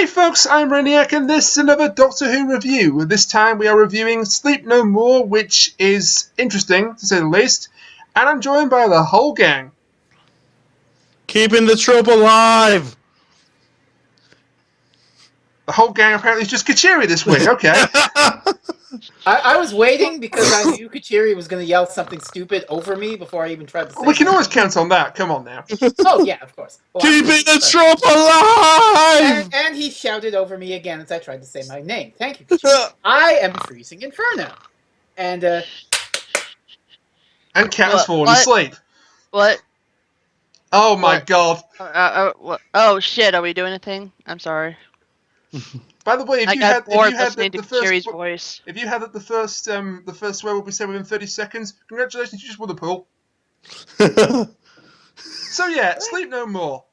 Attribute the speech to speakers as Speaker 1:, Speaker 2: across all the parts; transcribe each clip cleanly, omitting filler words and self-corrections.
Speaker 1: Hey folks, I'm Reniac and this is another Doctor Who review. This time we are reviewing Sleep No More, which is interesting, to say the least. And I'm joined by the whole gang.
Speaker 2: Keeping the trope alive!
Speaker 1: The whole gang apparently is just Kuchiri this week, okay.
Speaker 3: I was waiting because I knew Kuchiri was going to yell something stupid over me before I even tried to say
Speaker 1: We can
Speaker 3: my
Speaker 1: always
Speaker 3: name.
Speaker 1: count on that, come on now.
Speaker 3: Oh, yeah, of course. Well,
Speaker 2: Keeping the trope alive!
Speaker 3: and he shouted over me again as I tried to say my name. Thank you, Kuchiri. I am FreezingInferno. And
Speaker 1: Kat has fallen asleep.
Speaker 4: What?
Speaker 1: Oh my god.
Speaker 4: Oh shit, are we doing a thing? I'm sorry.
Speaker 1: By the way, if
Speaker 4: I
Speaker 1: you
Speaker 4: got
Speaker 1: had
Speaker 4: bored
Speaker 1: the
Speaker 4: listening to
Speaker 1: first
Speaker 4: Kuchiri's voice.
Speaker 1: if you had the first swear will be said within 30 seconds, congratulations, you just won the pool. So yeah, Sleep No More.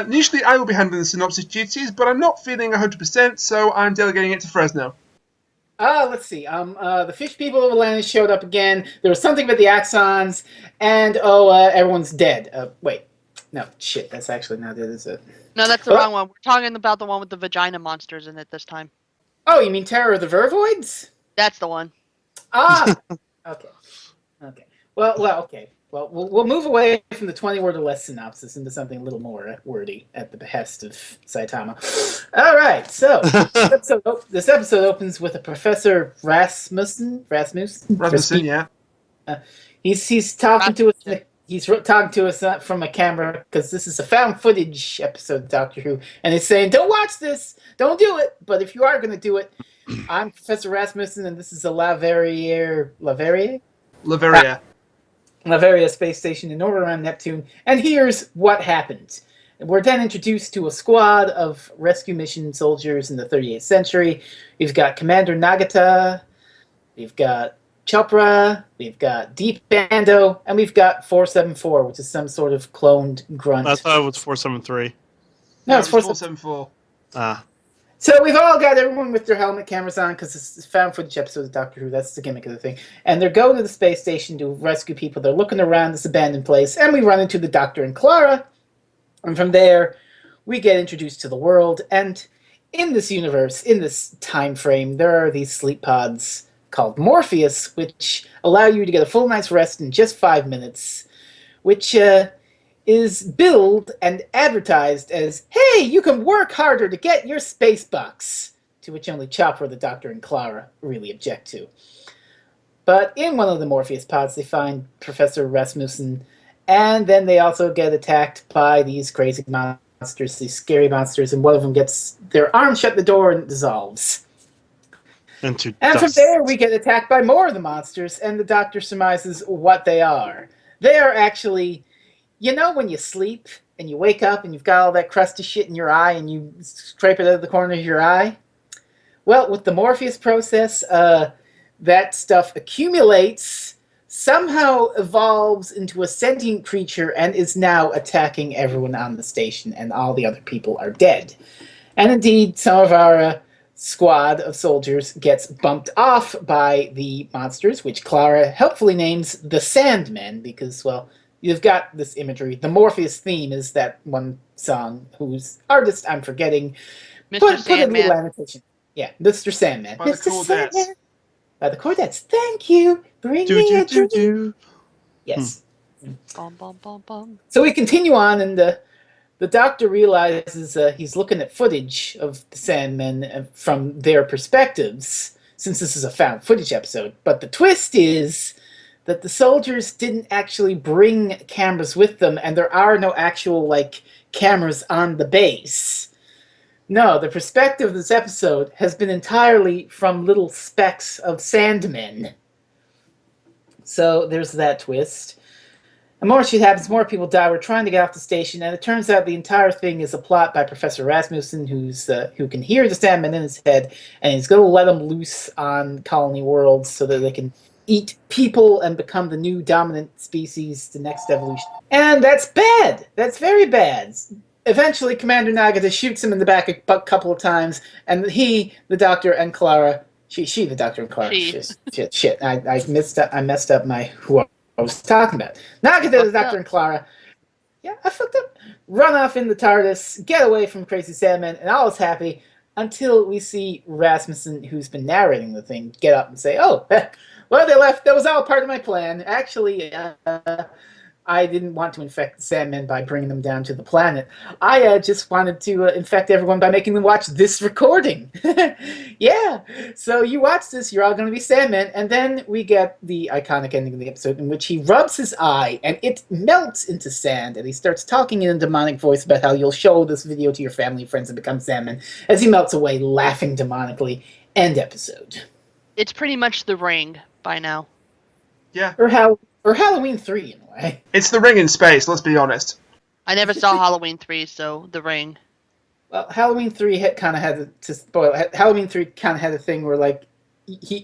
Speaker 1: Usually I will be handling the synopsis duties, but I'm not feeling 100%, so I'm delegating it to Fresno.
Speaker 3: let's see. The fish people of Atlantis showed up again. There was something about the axons, and everyone's dead. Wait. No, shit, that's actually not it, is it?
Speaker 4: No, that's the wrong one. We're talking about the one with the vagina monsters in it this time.
Speaker 3: Oh, you mean Terror of the Vervoids?
Speaker 4: That's the one.
Speaker 3: Ah! Okay. Well, okay. Well, we'll move away from the 20-word or less synopsis into something a little more wordy at the behest of Saitama. All right, so this episode opens with a Professor Rasmussen,
Speaker 1: yeah.
Speaker 3: He's talking to us. He's talking to us from a camera because this is a found footage episode of Doctor Who, and he's saying, "Don't watch this, don't do it. But if you are going to do it, I'm Professor Rasmussen, and this is a Latveria space station in orbit around Neptune. And here's what happened." We're then introduced to a squad of rescue mission soldiers in the 38th century. We've got Commander Nagata, we've got Chopra, we've got Deepo, and we've got 474, which is some sort of cloned grunt.
Speaker 2: I thought it was 473.
Speaker 3: No, it's
Speaker 1: 474.
Speaker 2: Ah.
Speaker 3: So we've all got everyone with their helmet cameras on because it's a found footage episode of Doctor Who. That's the gimmick of the thing. And they're going to the space station to rescue people. They're looking around this abandoned place, and we run into the Doctor and Clara. And from there, we get introduced to the world. And in this universe, in this time frame, there are these sleep pods called Morpheus, which allow you to get a full night's rest in just 5 minutes, which is billed and advertised as, "Hey, you can work harder to get your space bucks," to which only Chopra, the Doctor, and Clara really object to. But in one of the Morpheus pods, they find Professor Rasmussen, and then they also get attacked by these crazy monsters, these scary monsters, and one of them gets their arm shut the door and it dissolves. And from there, we get attacked by more of the monsters, and the Doctor surmises what they are. They are actually, you know when you sleep, and you wake up, and you've got all that crusty shit in your eye, and you scrape it out of the corner of your eye? Well, with the Morpheus process, that stuff accumulates, somehow evolves into a sentient creature, and is now attacking everyone on the station, and all the other people are dead. And indeed, some of our squad of soldiers gets bumped off by the monsters, which Clara helpfully names the Sandman, because, well, you've got this imagery. The Morpheus theme is that one song whose artist I'm forgetting.
Speaker 4: Mr. Sandman.
Speaker 3: Annotation. Yeah, Mr. Sandman.
Speaker 1: By the
Speaker 3: Mr.
Speaker 1: Cordettes.
Speaker 3: Sandman. By the Cordettes. Thank you. Bring me a dream. Yes.
Speaker 4: Bum, bum, bum, bum.
Speaker 3: So we continue on, and the Doctor realizes he's looking at footage of the Sandmen from their perspectives, since this is a found footage episode. But the twist is that the soldiers didn't actually bring cameras with them, and there are no actual, cameras on the base. No, the perspective of this episode has been entirely from little specks of Sandmen. So there's that twist. And more shit happens, more people die. We're trying to get off the station, and it turns out the entire thing is a plot by Professor Rasmussen, who can hear the Sandman in his head, and he's going to let them loose on colony worlds so that they can eat people and become the new dominant species, the next evolution. And that's bad. That's very bad. Eventually, Commander Nagata shoots him in the back a couple of times, and the Doctor, and Clara... She, the Doctor, and Clara... Shit. I messed up my... who I was talking about. Nagata, the Doctor, and Clara... Yeah, I fucked up. run off in the TARDIS, get away from Crazy Sandman, and all is happy until we see Rasmussen, who's been narrating the thing, get up and say, "Oh, well, they left. That was all part of my plan. Actually, I didn't want to infect the Sandmen by bringing them down to the planet. I just wanted to infect everyone by making them watch this recording." Yeah, so you watch this, you're all going to be Sandmen, and then we get the iconic ending of the episode in which he rubs his eye, and it melts into sand, and he starts talking in a demonic voice about how you'll show this video to your family and friends and become Sandman, as he melts away, laughing demonically. End episode.
Speaker 4: It's pretty much The Ring by now.
Speaker 1: Yeah.
Speaker 3: Or Halloween 3, in a way.
Speaker 1: It's The Ring in space, let's be honest.
Speaker 4: I never saw Halloween 3, so The Ring.
Speaker 3: Well, Halloween 3 kind of had to spoil. Halloween 3 kind of had a thing where, like,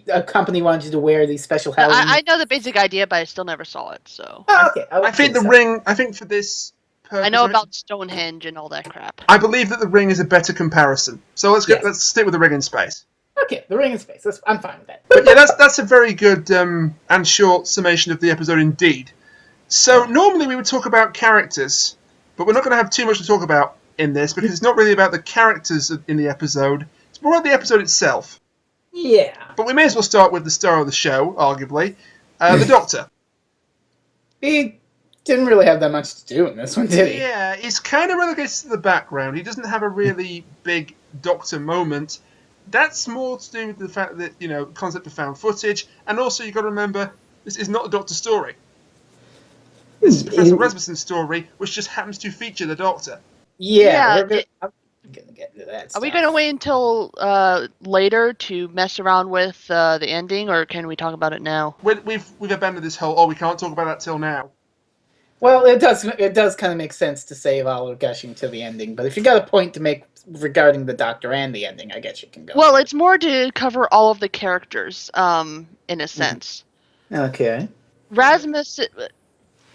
Speaker 3: a company wanted you to wear these special Halloween.
Speaker 4: I know the basic idea, but I still never saw it, so.
Speaker 3: Oh, okay.
Speaker 1: I think The Ring, I think for this purpose...
Speaker 4: I know about Stonehenge and all that crap.
Speaker 1: I believe that The Ring is a better comparison. So let's let's stick with The Ring in space.
Speaker 3: Okay, The Ring in space. I'm fine with that.
Speaker 1: But yeah, that's a very good and short summation of the episode indeed. So normally we would talk about characters, but we're not going to have too much to talk about in this because it's not really about the characters in the episode. It's more about the episode itself.
Speaker 3: Yeah.
Speaker 1: But we may as well start with the star of the show, arguably, the Doctor.
Speaker 3: He didn't really have that much to do in this one, did he?
Speaker 1: Yeah, he's kind of relegated to the background. He doesn't have a really big Doctor moment. That's more to do with the fact that, you know, concept of found footage, and also you've got to remember, this is not a Doctor story. This is Professor Rasmussen's story, which just happens to feature the Doctor.
Speaker 3: Yeah, I'm gonna get into that.
Speaker 4: Are we going to wait until later to mess around with the ending, or can we talk about it now?
Speaker 1: We've abandoned this whole, we can't talk about that till now.
Speaker 3: Well, it does kind of make sense to save all our gushing to the ending, but if you got a point to make regarding the Doctor and the ending, I guess you can go.
Speaker 4: Well, it's more to cover all of the characters, in a sense.
Speaker 3: Okay.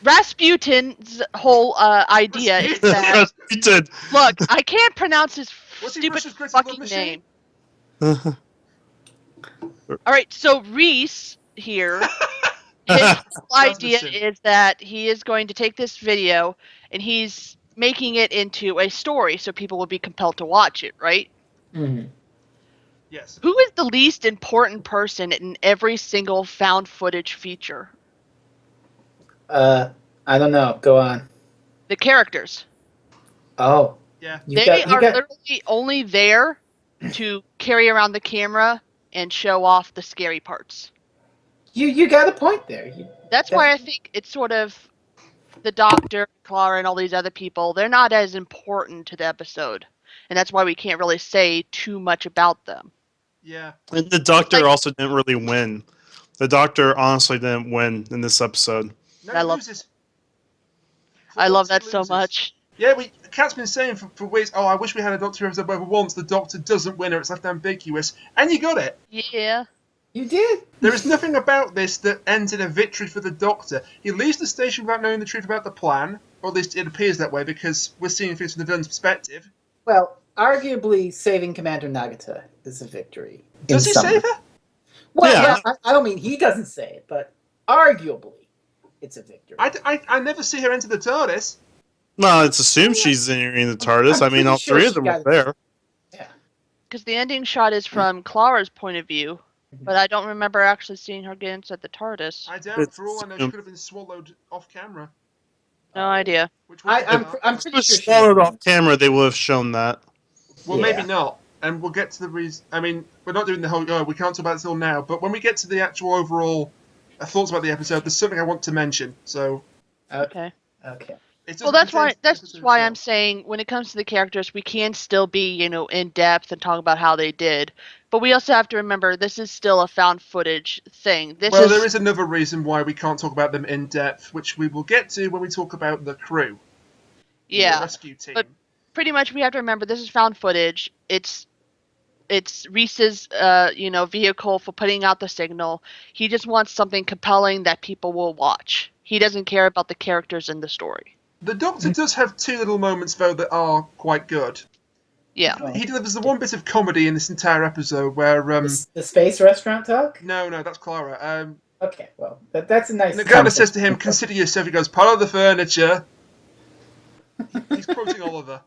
Speaker 4: Rasputin's whole idea is that...
Speaker 2: Rasputin.
Speaker 4: Look, I can't pronounce his
Speaker 1: What's he
Speaker 4: stupid
Speaker 1: Russia's greatest love
Speaker 4: fucking
Speaker 1: machine?
Speaker 4: name. Alright, so Reese here, his whole idea is that he is going to take this video and he's making it into a story so people will be compelled to watch it, right?
Speaker 3: Mm-hmm.
Speaker 1: Yes.
Speaker 4: Who is the least important person in every single found footage feature?
Speaker 3: I don't know. Go on.
Speaker 4: The characters.
Speaker 3: Oh.
Speaker 1: Yeah.
Speaker 4: They are literally only there to carry around the camera and show off the scary parts.
Speaker 3: You got a point there.
Speaker 4: That's why I think it's sort of the Doctor, Clara, and all these other people, they're not as important to the episode. And that's why we can't really say too much about them.
Speaker 1: Yeah.
Speaker 2: And the Doctor also didn't really win. The Doctor honestly didn't win in this episode.
Speaker 1: No,
Speaker 4: I
Speaker 1: he
Speaker 4: love-
Speaker 1: loses.
Speaker 4: I love that
Speaker 1: He
Speaker 4: so
Speaker 1: loses.
Speaker 4: much.
Speaker 1: Yeah, Kat's been saying for weeks, oh, I wish we had a Doctor episode where once the Doctor doesn't win or it's left ambiguous. And you got it.
Speaker 4: Yeah.
Speaker 3: You did.
Speaker 1: There is nothing about this that ends in a victory for the Doctor. He leaves the station without knowing the truth about the plan, or at least it appears that way because we're seeing things from the villain's perspective.
Speaker 3: Well, arguably saving Commander Nagata is a victory.
Speaker 1: Does he save her?
Speaker 3: Well,
Speaker 2: Yeah.
Speaker 3: yeah, I don't mean he doesn't say it, but arguably it's a victory.
Speaker 1: I never see her enter the TARDIS.
Speaker 2: Well, it's assumed she's in the TARDIS.
Speaker 3: I'm
Speaker 2: I mean, all
Speaker 3: pretty sure
Speaker 2: three of
Speaker 3: she
Speaker 2: them were
Speaker 3: got it.
Speaker 2: there.
Speaker 3: Yeah.
Speaker 4: Because the ending shot is from Clara's point of view, but I don't remember actually seeing her get inside the TARDIS.
Speaker 1: I doubt, for all I know, she could have been swallowed off camera.
Speaker 4: No idea.
Speaker 1: Which would
Speaker 3: I'm
Speaker 1: be
Speaker 3: pretty
Speaker 2: If
Speaker 3: sure
Speaker 2: she swallowed off camera, they would have shown that.
Speaker 1: Well,
Speaker 3: Yeah.
Speaker 1: maybe not. And we'll get to the reason. I mean, we're not doing the whole. Oh, we can't talk about this all now. But when we get to the actual overall thoughts about the episode, there's something I want to mention. So.
Speaker 4: Okay.
Speaker 3: Okay.
Speaker 1: It
Speaker 4: Well,
Speaker 1: doesn't
Speaker 4: that's
Speaker 1: pertain to
Speaker 4: why
Speaker 1: the
Speaker 4: I'm saying when it comes to the characters, we can still be, in depth and talk about how they did. But we also have to remember this is still a found footage thing.
Speaker 1: Well, there is another reason why we can't talk about them in depth, which we will get to when we talk about the crew. The rescue team.
Speaker 4: But pretty much we have to remember this is found footage. It's Reese's vehicle for putting out the signal. He just wants something compelling that people will watch. He doesn't care about the characters in the story.
Speaker 1: The Doctor does have two little moments, though, that are quite good.
Speaker 4: Yeah.
Speaker 1: He delivers the one bit of comedy in this entire episode where...
Speaker 3: The space restaurant talk?
Speaker 1: No, that's Clara.
Speaker 3: Okay, well, that's a nice...
Speaker 1: Nagata says to him, consider yourself, he goes, part of the furniture. He's quoting Oliver.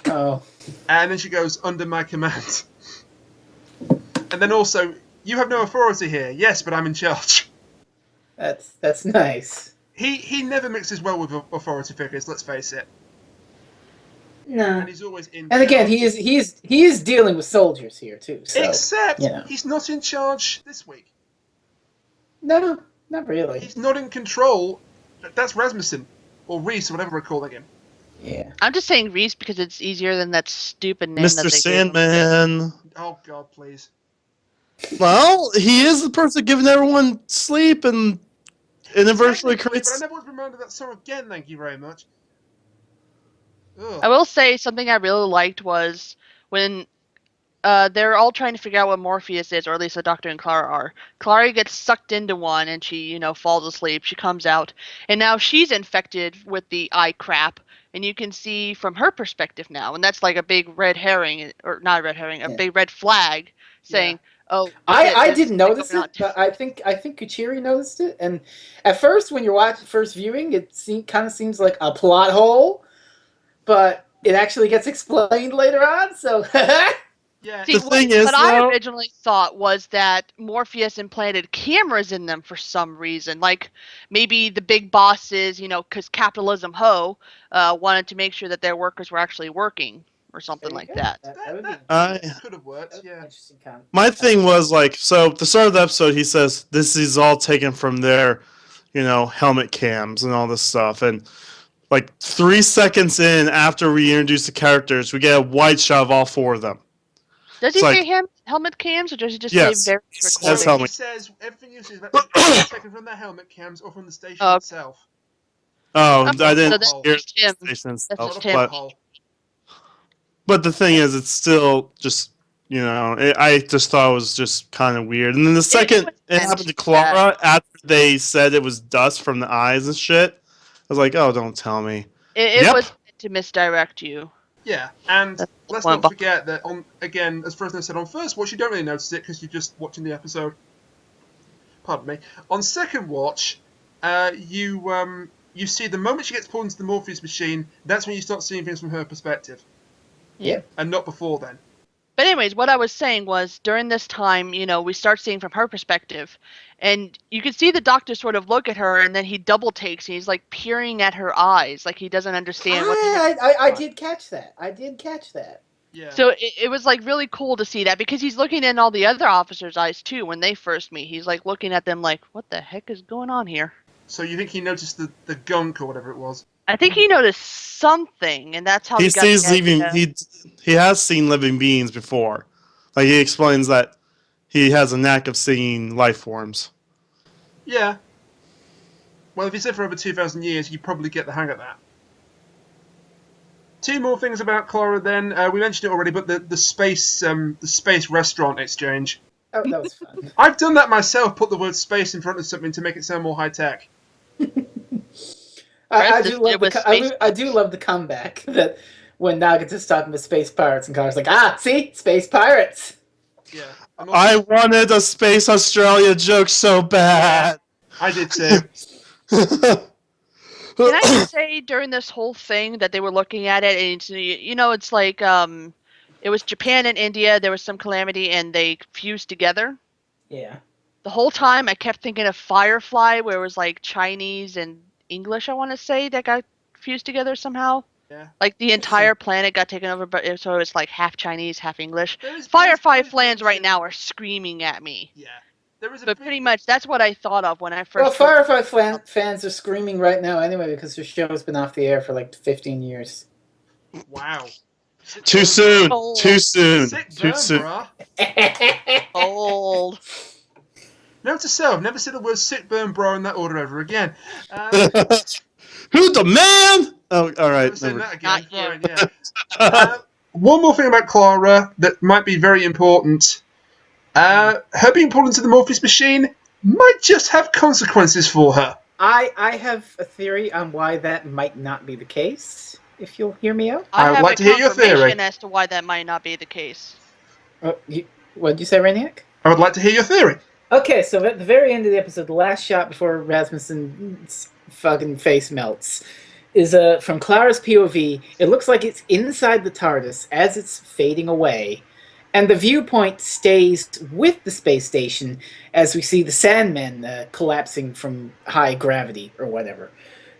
Speaker 3: Oh.
Speaker 1: And then she goes, under my command. And then also, you have no authority here. Yes, but I'm in charge.
Speaker 3: That's nice.
Speaker 1: He never mixes well with authority figures, let's face it.
Speaker 3: No.
Speaker 1: And he's always in
Speaker 3: And
Speaker 1: charge.
Speaker 3: again, he is dealing with soldiers here too. So,
Speaker 1: Except,
Speaker 3: you know.
Speaker 1: he's not in charge this week.
Speaker 3: No, not really.
Speaker 1: He's not in control. That's Rasmussen. Or Reese, or whatever we're calling him.
Speaker 3: Yeah.
Speaker 4: I'm just saying Reese because it's easier than that stupid name that
Speaker 2: Mr.
Speaker 4: they
Speaker 2: Sandman.
Speaker 1: Oh, God, please.
Speaker 2: Well, he is the person giving everyone sleep and inadvertently
Speaker 1: But I
Speaker 2: creates.
Speaker 1: never was reminded of that song again, thank you very much. Ugh.
Speaker 4: I will say something I really liked was when they're all trying to figure out what Morpheus is, or at least the Doctor and Clara are. Clara gets sucked into one and she, falls asleep. She comes out, and now she's infected with the eye crap, and you can see from her perspective now, and that's like a big red herring, or not a red herring, a big red flag saying, "Oh,
Speaker 3: I didn't notice it, but I think Kuchiri noticed it. And at first, when you're watching first viewing, it kind of seems like a plot hole, but it actually gets explained later on. So,
Speaker 1: Yeah.
Speaker 4: See,
Speaker 2: The thing is,
Speaker 4: what I
Speaker 2: though-
Speaker 4: originally thought was that Morpheus implanted cameras in them for some reason. Like, maybe the big bosses, because capitalism wanted to make sure that their workers were actually working, or something like that.
Speaker 3: That would be
Speaker 1: That could have worked,
Speaker 3: an
Speaker 1: yeah.
Speaker 3: interesting comment.
Speaker 2: My thing was so at the start of the episode, he says this is all taken from their, helmet cams and all this stuff. And like 3 seconds in after we introduce the characters, we get a wide shot of all 4 of them.
Speaker 4: Does he
Speaker 2: It's
Speaker 4: say helmet cams, or does he just
Speaker 2: Yes.
Speaker 4: say various
Speaker 2: Says
Speaker 4: recordings?
Speaker 2: helmet.
Speaker 1: He says everything you see is that's taken from their helmet cams or from the station
Speaker 4: Oh.
Speaker 1: itself.
Speaker 2: Oh,
Speaker 4: Oh,
Speaker 2: I didn't
Speaker 4: so that's
Speaker 2: hear
Speaker 4: just him.
Speaker 2: the station
Speaker 4: That's
Speaker 2: stuff,
Speaker 4: just him.
Speaker 2: but the thing is, it's still just I just thought it was just kind of weird. And then the second
Speaker 4: was
Speaker 2: it happened to Clara after they said it was dust from the eyes and shit, I was like, oh, don't tell me.
Speaker 4: It
Speaker 2: Yep.
Speaker 4: was meant to misdirect you.
Speaker 1: Yeah, and
Speaker 4: That's
Speaker 1: let's
Speaker 4: one
Speaker 1: not forget that again, as Fresno said, on first watch you don't really notice it because you're just watching the episode. Pardon me. On second watch, you see the moment she gets pulled into the Morpheus machine, that's when you start seeing things from her perspective.
Speaker 3: Yeah.
Speaker 1: And not before then.
Speaker 4: But anyways, what I was saying was during this time, we start seeing from her perspective, and you can see the Doctor sort of look at her, and then he double takes, and he's like peering at her eyes, like he doesn't understand what.
Speaker 3: I did catch that.
Speaker 1: Yeah.
Speaker 4: So it was like really cool to see that, because he's looking in all the other officers' eyes too when they first meet. He's like looking at them like, what the heck is going on here?
Speaker 1: So you think he noticed the gunk or whatever it was?
Speaker 4: I think he noticed something, and that's how
Speaker 2: He
Speaker 4: he got
Speaker 2: sees
Speaker 4: the
Speaker 2: living.
Speaker 4: idea.
Speaker 2: He has seen living beings before. Like he explains that he has a knack of seeing life forms.
Speaker 1: Yeah. Well, if you said for over 2,000 years, you probably get the hang of that. 2 more things about Clara. Then we mentioned it already, but the space restaurant exchange.
Speaker 3: Oh, that was fun.
Speaker 1: I've done that myself. Put the word space in front of something to make it sound more high tech.
Speaker 3: I
Speaker 4: Rest
Speaker 3: do
Speaker 4: is-
Speaker 3: love
Speaker 4: it was
Speaker 3: the
Speaker 4: space-
Speaker 3: I do love the comeback that when Naga's is talking about space pirates and Connor's like, see, space pirates.
Speaker 1: Yeah.
Speaker 2: I wanted a Space Australia joke so bad.
Speaker 1: I did too.
Speaker 4: Can I just say during this whole thing that they were looking at it, and it's like it was Japan and India. There was some calamity, and they fused together.
Speaker 3: Yeah.
Speaker 4: The whole time, I kept thinking of Firefly, where it was like Chinese and English. I want to say that got fused together somehow.
Speaker 1: Yeah.
Speaker 4: Like the entire planet got taken over, but so it's like half Chinese, half English.
Speaker 1: There is
Speaker 4: Firefly
Speaker 1: big
Speaker 4: fans right
Speaker 1: connection.
Speaker 4: now are screaming at me.
Speaker 1: Yeah. There is a
Speaker 4: But
Speaker 1: big-
Speaker 4: pretty much that's what I thought of when I first.
Speaker 3: Well,
Speaker 4: heard-
Speaker 3: Firefly fans are screaming right now anyway because their show's been off the air for like 15 years.
Speaker 1: Wow.
Speaker 2: Too soon.
Speaker 4: Oh.
Speaker 2: Too soon.
Speaker 1: Sick
Speaker 2: Too
Speaker 1: burn,
Speaker 2: soon.
Speaker 1: brah.
Speaker 4: Old.
Speaker 1: Note to self, never say the word sick burn bra in that order ever again.
Speaker 2: Who the man? Oh, all right.
Speaker 1: Never saying
Speaker 2: never-
Speaker 1: that again.
Speaker 4: Not you.
Speaker 1: Fine, yeah. One more thing about Clara that might be very important. Her being pulled into the Morpheus machine might just have consequences for her.
Speaker 3: I have a theory on why that might not be the case, if you'll hear me out.
Speaker 1: I would
Speaker 4: have
Speaker 1: like
Speaker 4: a
Speaker 1: to hear your theory.
Speaker 4: confirmation as to why that might not be the case.
Speaker 3: What did you say, Rainiac?
Speaker 1: I would like to hear your theory.
Speaker 3: Okay, so at the very end of the episode, the last shot before Rasmussen's fucking face melts, is from Clara's POV. It looks like it's inside the TARDIS as it's fading away, and the viewpoint stays with the space station as we see the Sandman collapsing from high gravity or whatever.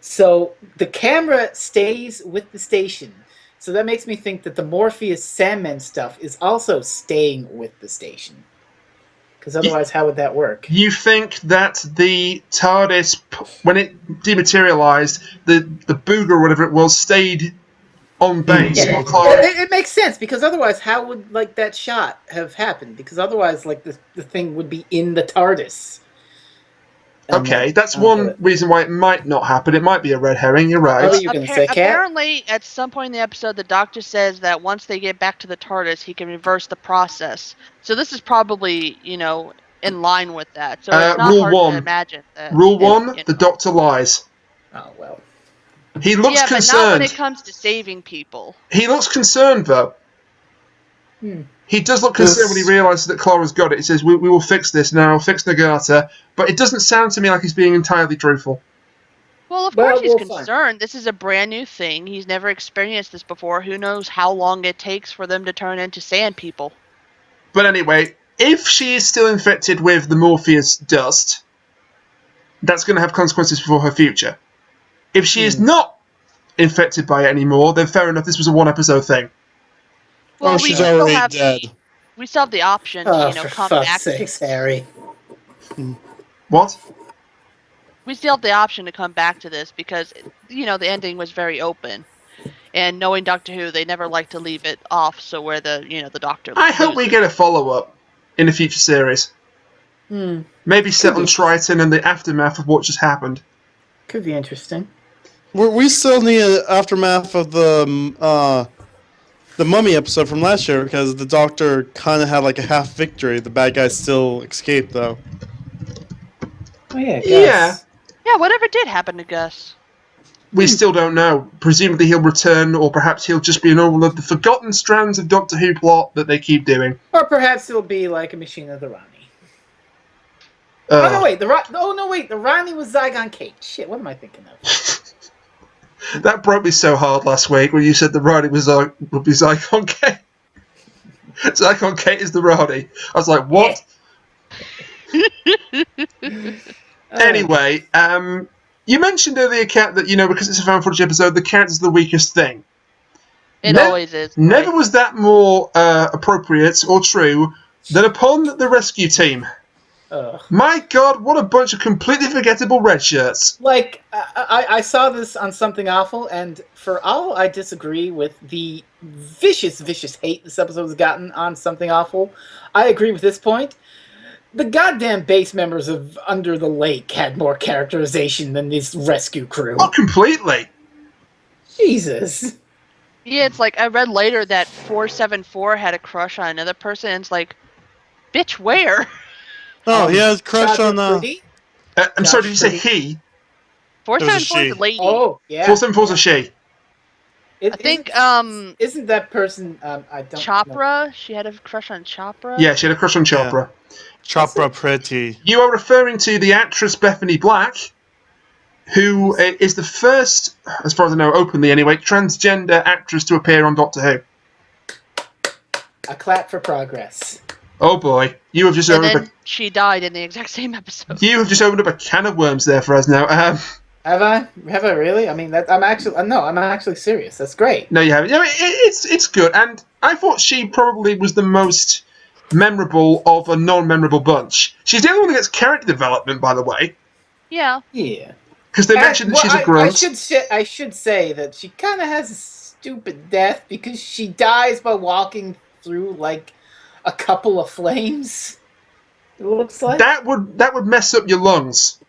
Speaker 3: So the camera stays with the station. So that makes me think that the Morpheus Sandman stuff is also staying with the station. Because otherwise, how would that work?
Speaker 1: You think that the TARDIS, when it dematerialized, the booger or whatever it was, stayed on base?
Speaker 3: Yeah,
Speaker 1: On Clara?
Speaker 3: it makes sense, because otherwise, how would like that shot have happened? Because otherwise, like the thing would be in the TARDIS.
Speaker 1: Okay, that's one reason why it might not happen. It might be a red herring. You're right.
Speaker 3: What were you going to say, Kat?
Speaker 4: Apparently, at some point in the episode, the Doctor says that once they get back to the TARDIS, he can reverse the process. So this is probably, in line with that. So it's not hard to imagine that.
Speaker 1: Rule 1, the Doctor lies.
Speaker 3: Oh, well.
Speaker 1: He looks concerned.
Speaker 4: But not when it comes to saving people.
Speaker 1: He looks concerned, though. He does look concerned when he realises that Clara's got it. He says, we will fix this now, I'll fix Nagata. But it doesn't sound to me like he's being entirely truthful.
Speaker 4: Well, of course he's concerned. This is a brand new thing. He's never experienced this before. Who knows how long it takes for them to turn into sand people.
Speaker 1: But anyway, if she is still infected with the Morpheus dust, that's going to have consequences for her future. If she is not infected by it anymore, then fair enough, this was a one-episode thing.
Speaker 4: Well,
Speaker 2: she's already dead.
Speaker 4: We still have the option to, come back.
Speaker 3: For fuck's sakes, Harry.
Speaker 1: What?
Speaker 4: We still have the option to come back to this because, the ending was very open. And knowing Doctor Who, they never like to leave it off, so where the Doctor
Speaker 1: I hope we get a follow-up in a future series. Maybe set on Triton and the aftermath of what just happened.
Speaker 3: Could be interesting.
Speaker 2: We still need an aftermath of the Mummy episode from last year, because the Doctor kind of had like a half victory. The bad guys still escaped, though.
Speaker 3: Oh, yeah, Gus.
Speaker 4: Yeah, whatever did happen to Gus?
Speaker 1: We still don't know. Presumably he'll return, or perhaps he'll just be in all of the forgotten strands of Doctor Who plot that they keep doing.
Speaker 3: Or perhaps it'll be like a machine of the Rani. The Rani was Zygon Kate. Shit, what am I thinking of?
Speaker 1: That broke me so hard last week when you said the Rani would be Zygon Kate. Zygon Kate is the Rani. I was like, what? Anyway, you mentioned earlier, Kat, that, because it's a found footage episode, the cat is the weakest thing.
Speaker 4: It always is.
Speaker 1: Never was that more appropriate or true than upon the rescue team. My God, what a bunch of completely forgettable red shirts.
Speaker 3: Like, I saw this on Something Awful, and for all I disagree with the vicious, vicious hate this episode has gotten on Something Awful, I agree with this point. The goddamn base members of Under the Lake had more characterization than this rescue crew.
Speaker 1: Oh, completely.
Speaker 3: Jesus.
Speaker 4: Yeah, it's like, I read later that 474 had a crush on another person, and it's like, bitch, where?
Speaker 2: Oh, he has a crush on
Speaker 1: I'm sorry, did you say he?
Speaker 4: 474 is a lady.
Speaker 3: Oh, yeah.
Speaker 1: 474 is a she.
Speaker 4: I think,
Speaker 3: isn't that person, I don't
Speaker 4: Chopra?
Speaker 3: know.
Speaker 4: She had a crush on Chopra?
Speaker 1: Yeah, she had a crush on Chopra.
Speaker 2: Yeah. Chopra pretty.
Speaker 1: You are referring to the actress Bethany Black, who is the first, as far as I know, openly anyway, transgender actress to appear on Doctor Who.
Speaker 3: A clap for progress.
Speaker 1: Oh boy, you have just opened up
Speaker 4: she died in the exact same episode.
Speaker 1: You have just opened up a can of worms there for us now.
Speaker 3: Have I? Have I really? I mean, I'm actually serious. That's great.
Speaker 1: No, you haven't. Yeah, it's good, and I thought she probably was the most memorable of a non-memorable bunch. She's the only one that gets character development, by the way.
Speaker 4: Yeah.
Speaker 3: Yeah.
Speaker 1: Because they mentioned that she's a grunt.
Speaker 3: I should say that she kind of has a stupid death because she dies by walking through like a couple of flames. It looks like
Speaker 1: that would mess up your lungs.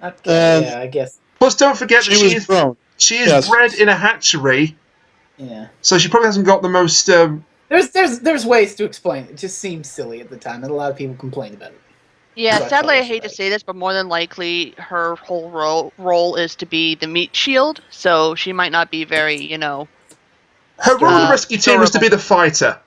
Speaker 3: Okay, yeah, I guess.
Speaker 1: Plus, don't forget that she is bred in a hatchery.
Speaker 3: Yeah.
Speaker 1: So she probably hasn't got the most.
Speaker 3: There's ways to explain it. It just seems silly at the time, and a lot of people complain about it.
Speaker 4: Yeah, sadly, I hate to say this, but more than likely, her whole role is to be the meat shield, so she might not be very, Her role
Speaker 1: in the rescue team was to be the fighter.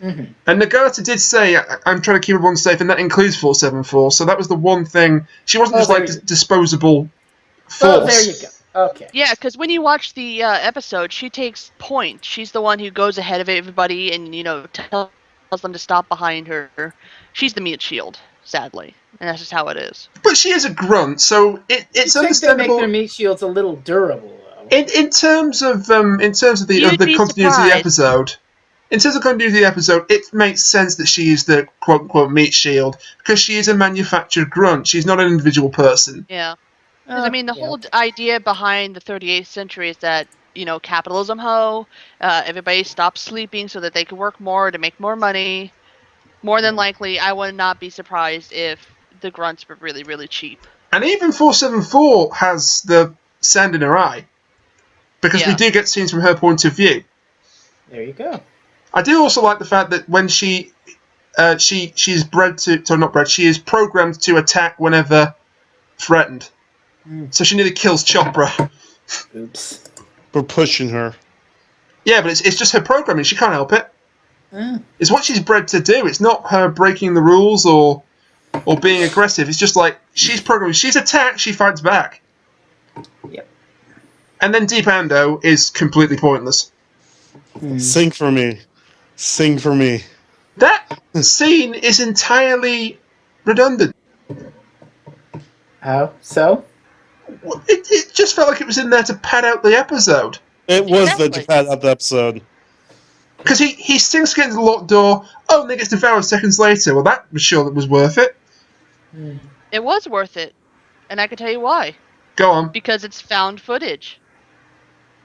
Speaker 3: Mm-hmm.
Speaker 1: And Nagata did say, I'm trying to keep everyone safe, and that includes 474, so that was the one thing. She wasn't just like disposable force.
Speaker 3: Oh, there you go. Okay.
Speaker 4: Yeah, because when you watch the episode, she takes point. She's the one who goes ahead of everybody and, tells them to stop behind her. She's the meat shield, sadly. And that's just how it is.
Speaker 1: But she is a grunt, so it's
Speaker 3: I think
Speaker 1: understandable.
Speaker 3: they make their meat shields a little durable, though.
Speaker 1: In terms of the
Speaker 4: You'd be
Speaker 1: continuity of the
Speaker 4: surprised.
Speaker 1: episode, it makes sense that she is the quote unquote meat shield because she is a manufactured grunt. She's not an individual person.
Speaker 4: Yeah. Because, the whole idea behind the 38th century is that, capitalism everybody stops sleeping so that they can work more to make more money. More than likely, I would not be surprised if the grunts were really, really cheap.
Speaker 1: And even 474 has the sand in her eye. Because we do get scenes from her point of view.
Speaker 3: There you go.
Speaker 1: I do also like the fact that when she's bred she is programmed to attack whenever threatened. So she nearly kills Chopra.
Speaker 3: Oops.
Speaker 2: We're pushing her.
Speaker 1: Yeah, but it's just her programming. She can't help it. It's what she's bred to do. It's not her breaking the rules or being aggressive. It's just like she's programmed. She's attacked, she fights back.
Speaker 3: Yep.
Speaker 1: And then Deep Ando is completely pointless.
Speaker 2: Sing for me. Sing for me.
Speaker 1: That scene is entirely redundant.
Speaker 3: How so?
Speaker 1: It just felt like it was in there to pad out the episode.
Speaker 2: It was
Speaker 4: Exactly.
Speaker 2: the Japan up episode.
Speaker 1: Because he sings against the locked door, and then gets devoured seconds later. Well, that was sure that was worth it.
Speaker 4: It was worth it. And I can tell you why.
Speaker 1: Go on.
Speaker 4: Because it's found footage.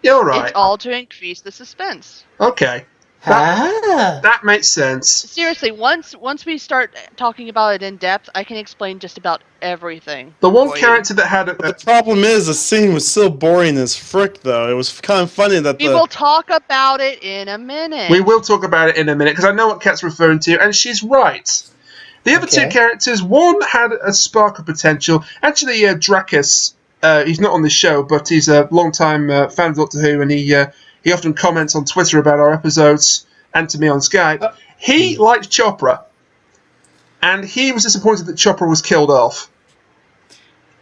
Speaker 1: Yeah, all right.
Speaker 4: It's all to increase the suspense.
Speaker 1: Okay. That makes sense.
Speaker 4: Seriously, once we start talking about it in depth, I can explain just about everything.
Speaker 1: The one
Speaker 4: for you.
Speaker 1: character that had
Speaker 2: The problem is the scene was still boring as frick, though. It was kind of funny that
Speaker 4: We will talk about it in a minute.
Speaker 1: We will talk about it in a minute, because I know what Kat's referring to, and she's right. The other two characters, one had a spark of potential. Actually, Drakus, he's not on this show, but he's a long-time fan of Doctor Who, and he often comments on Twitter about our episodes, and to me on Skype. He liked Chopra, and he was disappointed that Chopra was killed off.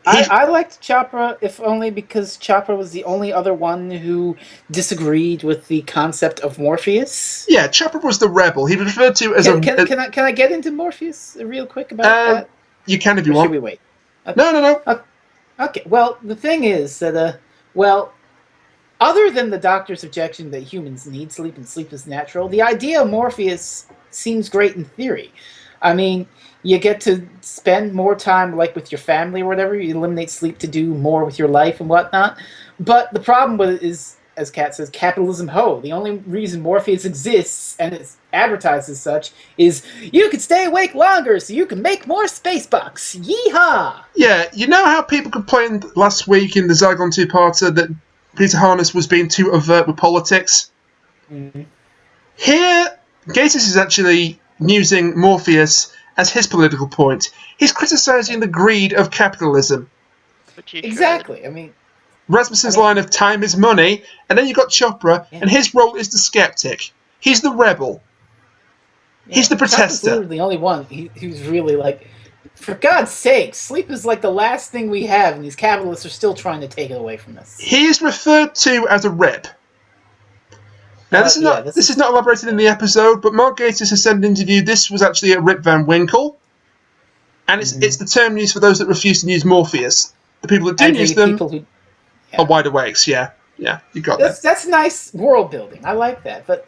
Speaker 3: I liked Chopra, if only because Chopra was the only other one who disagreed with the concept of Morpheus.
Speaker 1: Yeah, Chopra was the rebel. He was referred to as
Speaker 3: Can I get into Morpheus real quick about that?
Speaker 1: You can if you
Speaker 3: Or
Speaker 1: want.
Speaker 3: should we wait?
Speaker 1: No.
Speaker 3: Okay, well, the thing is that, other than the doctor's objection that humans need sleep and sleep is natural, the idea of Morpheus seems great in theory. I mean, you get to spend more time, like, with your family or whatever. You eliminate sleep to do more with your life and whatnot. But the problem with it is, as Kat says, capitalism ho. The only reason Morpheus exists, and it's advertised as such, is you can stay awake longer so you can make more space bucks. Yeehaw!
Speaker 1: Yeah, you know how people complained last week in the Zygon 2-parter that Peter Harness was being too overt with politics? Here, Gatiss is actually using Morpheus as his political point. He's criticising the greed of capitalism.
Speaker 3: Exactly. I mean,
Speaker 1: Rasmussen's line of time is money, and then you've got Chopra, and his role is the skeptic. He's the rebel. He's the protester.
Speaker 3: Chopra's the only one who's really like, for God's sake, sleep is like the last thing we have, and these capitalists are still trying to take it away from us.
Speaker 1: He is referred to as a rep. Now, this is not elaborated in the episode, but Mark Gatiss has said in an interview this was actually a Rip Van Winkle, and it's the term used for those that refuse to use Morpheus. The people that do use them are wide awakes. Yeah, you got that.
Speaker 3: That's nice world building. I like that, but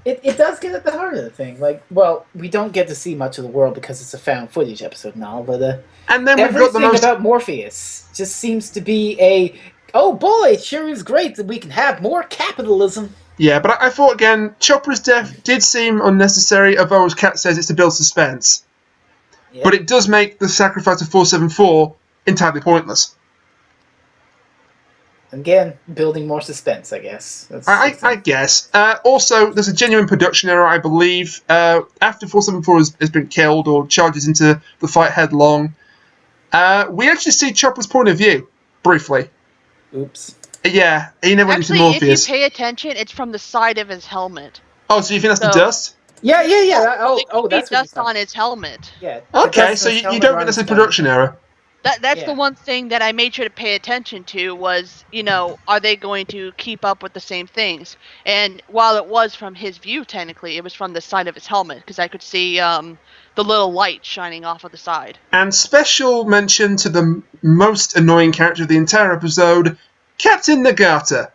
Speaker 3: it does get at the heart of the thing. Like, well, we don't get to see much of the world because it's a found footage episode and all, but
Speaker 1: and then we've got the most
Speaker 3: about Morpheus just seems to be a, oh boy, it sure is great that we can have more capitalism.
Speaker 1: Yeah, but I thought, again, Chopra's death did seem unnecessary, although, as Kat says, it's to build suspense. Yeah. But it does make the sacrifice of 474 entirely pointless.
Speaker 3: Again, building more suspense, I guess.
Speaker 1: I guess. Also, there's a genuine production error, I believe. After 474 has been killed or charges into the fight headlong, we actually see Chopra's point of view, briefly.
Speaker 3: Oops.
Speaker 1: Yeah, he never went into Morpheus.
Speaker 4: Actually, if you pay attention, it's from the side of his helmet.
Speaker 1: Oh, so you think that's the dust?
Speaker 3: Yeah. That's
Speaker 4: dust on his helmet.
Speaker 3: Yeah.
Speaker 1: Okay, so you don't think that's a production error?
Speaker 4: That's
Speaker 3: Yeah.
Speaker 4: the one thing that I made sure to pay attention to was, are they going to keep up with the same things? And while it was from his view, technically, it was from the side of his helmet, because I could see the little light shining off of the side.
Speaker 1: And special mention to the most annoying character of the entire episode, Captain Nagata.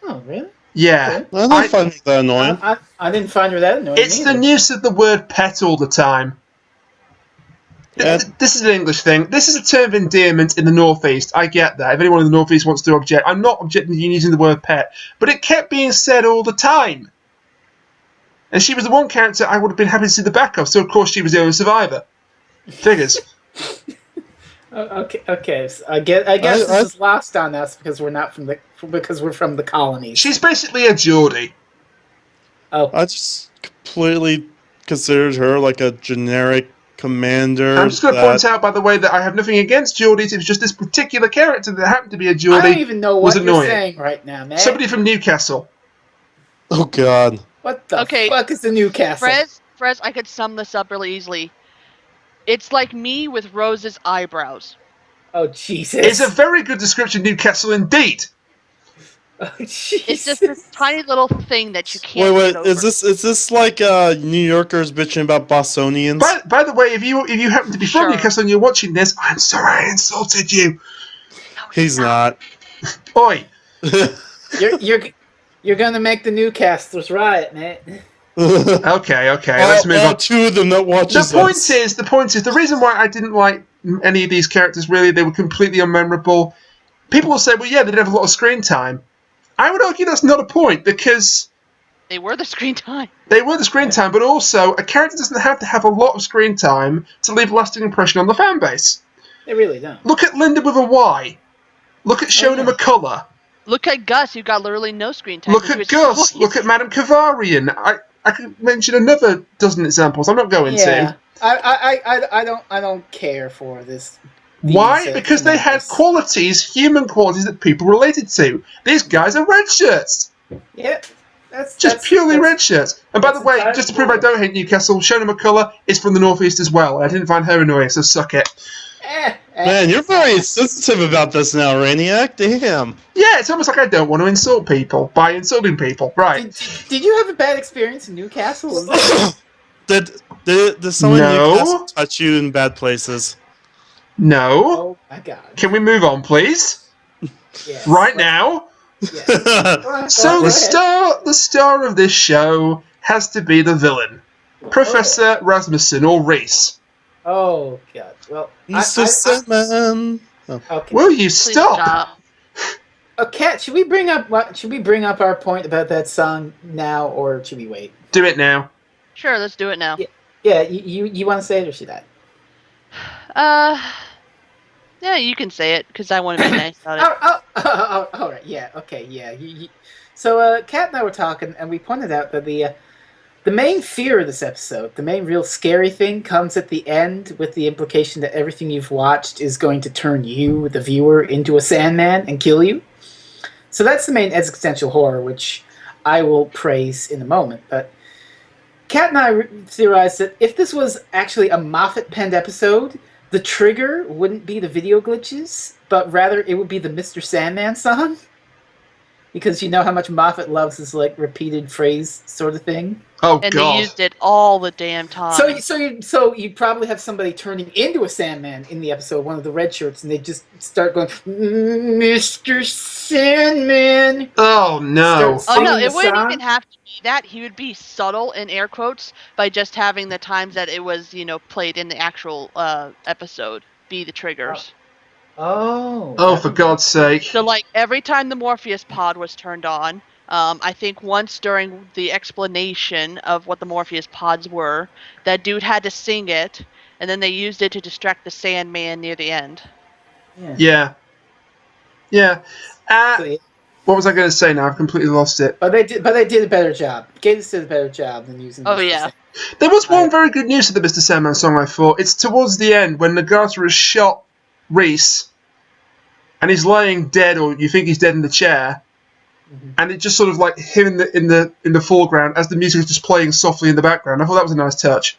Speaker 3: Oh, really?
Speaker 1: Yeah.
Speaker 3: Okay.
Speaker 2: I don't find that annoying.
Speaker 3: I didn't find her that annoying.
Speaker 1: It's the use of the word pet all the time.
Speaker 2: Yeah.
Speaker 1: This is an English thing. This is a term of endearment in the Northeast. I get that. If anyone in the Northeast wants to object, I'm not objecting to you using the word pet. But it kept being said all the time. And she was the one character I would have been happy to see the back of, so of course she was the only survivor. Figures.
Speaker 3: Okay. So I guess this is lost on us because we're from the colonies.
Speaker 1: She's basically a Geordie.
Speaker 3: Oh.
Speaker 2: I just completely considered her like a generic commander.
Speaker 1: I'm just going to point out, by the way, that I have nothing against Geordies. It was just this particular character that happened to be a Geordie.
Speaker 3: I don't even know what you're saying right now, man.
Speaker 1: Somebody from Newcastle.
Speaker 2: Oh, God.
Speaker 3: What the fuck is the Newcastle?
Speaker 4: Frez, I could sum this up really easily. It's like me with Rose's eyebrows.
Speaker 3: Oh, Jesus.
Speaker 1: It's a very good description of Newcastle indeed.
Speaker 3: Oh, Jesus.
Speaker 4: It's just this tiny little thing that you can't
Speaker 2: Wait,
Speaker 4: get over.
Speaker 2: is this like New Yorkers bitching about Bostonians?
Speaker 1: By the way, if you happen to be from Newcastle and you're watching this, I'm sorry I insulted you.
Speaker 2: He's not.
Speaker 1: Oi.
Speaker 3: You're gonna make the Newcastles riot, man.
Speaker 1: Okay, let's move on.
Speaker 2: Two of them that watches
Speaker 1: The point is, the reason why I didn't like any of these characters, really, they were completely unmemorable. People will say, well, yeah, they did have a lot of screen time. I would argue that's not a point, because
Speaker 4: they were the screen time.
Speaker 1: They were the screen time, but also, a character doesn't have to have a lot of screen time to leave a lasting impression on the fan base.
Speaker 3: They really don't.
Speaker 1: Look at Linda with a Y. Look at Shona McCullough.
Speaker 4: Look at Gus, who got literally no screen time.
Speaker 1: Look at Gus. Look at Madame Kavarian. I could mention another dozen examples. I'm not going to.
Speaker 3: I don't care for this.
Speaker 1: Why? Because they had qualities, human qualities that people related to. These guys are red shirts.
Speaker 3: Yeah,
Speaker 1: that's purely red shirts. And by the way, just to prove I don't hate Newcastle, Shona McCullough is from the Northeast as well. I didn't find her annoying, so suck it.
Speaker 2: Man, you're very sensitive about this now, Rainiac. Damn.
Speaker 1: Yeah, it's almost like I don't want to insult people by insulting people. Right.
Speaker 3: Did you have a bad experience in Newcastle?
Speaker 2: Did someone in Newcastle touch you in bad places?
Speaker 1: No.
Speaker 3: Oh my God.
Speaker 1: Can we move on, please?
Speaker 3: Yes.
Speaker 1: Right now?
Speaker 3: Yes.
Speaker 1: So the star of this show has to be the villain. Professor Rasmussen or Reese.
Speaker 3: Oh God. Well,
Speaker 2: Mr. Sandman.
Speaker 3: Okay.
Speaker 1: Will you stop?
Speaker 3: Kat, should we bring up our point about that song now, or should we wait?
Speaker 1: Do it now.
Speaker 4: Sure, let's do it now.
Speaker 3: Yeah, you want to say it or should I?
Speaker 4: Yeah, you can say it because I want to be nice about it.
Speaker 3: All right. Yeah. Okay. Yeah. So, Kat and I were talking, and we pointed out that the main fear of this episode, the main real scary thing, comes at the end with the implication that everything you've watched is going to turn you, the viewer, into a Sandman and kill you. So that's the main existential horror, which I will praise in a moment. But Kat and I theorized that if this was actually a Moffat-penned episode, the trigger wouldn't be the video glitches, but rather it would be the Mr. Sandman song. Because you know how much Moffat loves this repeated phrase sort of thing.
Speaker 1: Oh,
Speaker 4: and
Speaker 1: God.
Speaker 4: they used it all the damn time.
Speaker 3: So you'd probably have somebody turning into a Sandman in the episode, one of the red shirts, and they just start going, Mr. Sandman.
Speaker 1: Oh, no.
Speaker 4: Oh, no, it wouldn't even have to be that. He would be subtle, in air quotes, by just having the times that it was, played in the actual episode be the triggers.
Speaker 1: Oh, for God's sake.
Speaker 4: So, every time the Morpheus pod was turned on, I think once during the explanation of what the Morpheus pods were, that dude had to sing it, and then they used it to distract the Sandman near the end.
Speaker 1: Yeah. What was I going to say now? I've completely lost it.
Speaker 3: But they did a better job. Gatiss did a better job than using
Speaker 4: Oh, yeah.
Speaker 1: There was one very good use of the Mr. Sandman song, I thought. It's towards the end when Nagata has shot Reese and he's lying dead, or you think he's dead in the chair, and it just sort of him in the foreground as the music is just playing softly in the background. I thought that was a nice touch.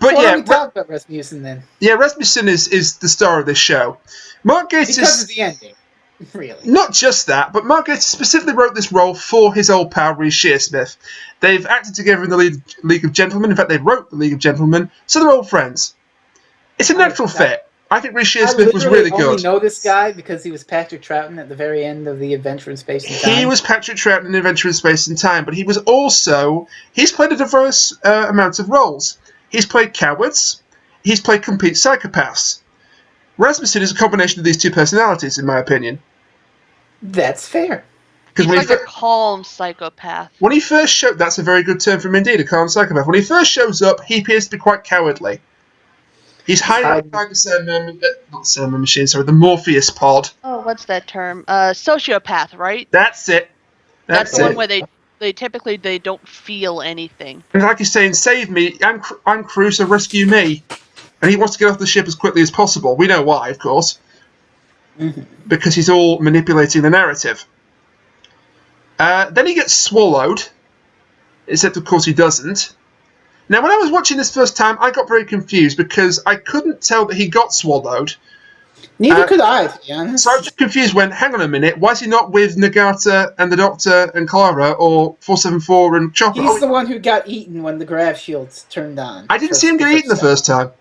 Speaker 1: But
Speaker 3: Why
Speaker 1: yeah,
Speaker 3: don't we talk about Rasmussen then?
Speaker 1: yeah, Rasmussen is the star of this show. Mark Gatiss,
Speaker 3: Because of the ending, really.
Speaker 1: not just that, but Mark Gatiss specifically wrote this role for his old pal Reece Shearsmith. They've acted together in the League of Gentlemen. In fact, they wrote the League of Gentlemen, so they're old friends. It's a natural fit. I think Reece Shearsmith was really good.
Speaker 3: I only know this guy because he was Patrick Troughton at the very end of the Adventure in Space and Time.
Speaker 1: He was Patrick Troughton in Adventure in Space and Time, but he was also... He's played a diverse amount of roles. He's played cowards. He's played complete psychopaths. Rasmussen is a combination of these two personalities, in my opinion.
Speaker 3: That's fair.
Speaker 4: He's like a calm psychopath.
Speaker 1: When he first showed... That's a very good term for him indeed, a calm psychopath. When he first shows up, he appears to be quite cowardly. He's hiding behind the Sandman machine, sorry, the Morpheus pod.
Speaker 4: Oh, what's that term? Sociopath, right?
Speaker 1: That's it.
Speaker 4: That's the one where they typically don't feel anything.
Speaker 1: And like he's saying, save me, I'm crew, so rescue me. And he wants to get off the ship as quickly as possible. We know why, of course.
Speaker 3: Mm-hmm.
Speaker 1: Because he's all manipulating the narrative. Then he gets swallowed. Except, of course, he doesn't. Now, when I was watching this first time, I got very confused because I couldn't tell that he got swallowed.
Speaker 3: Neither could I, to be honest.
Speaker 1: So I was just confused when, hang on a minute, why is he not with Nagata and the Doctor and Clara or 474 and Chopper?
Speaker 3: He's the one who got eaten when the grav shields turned on.
Speaker 1: I didn't see him get eaten the first time.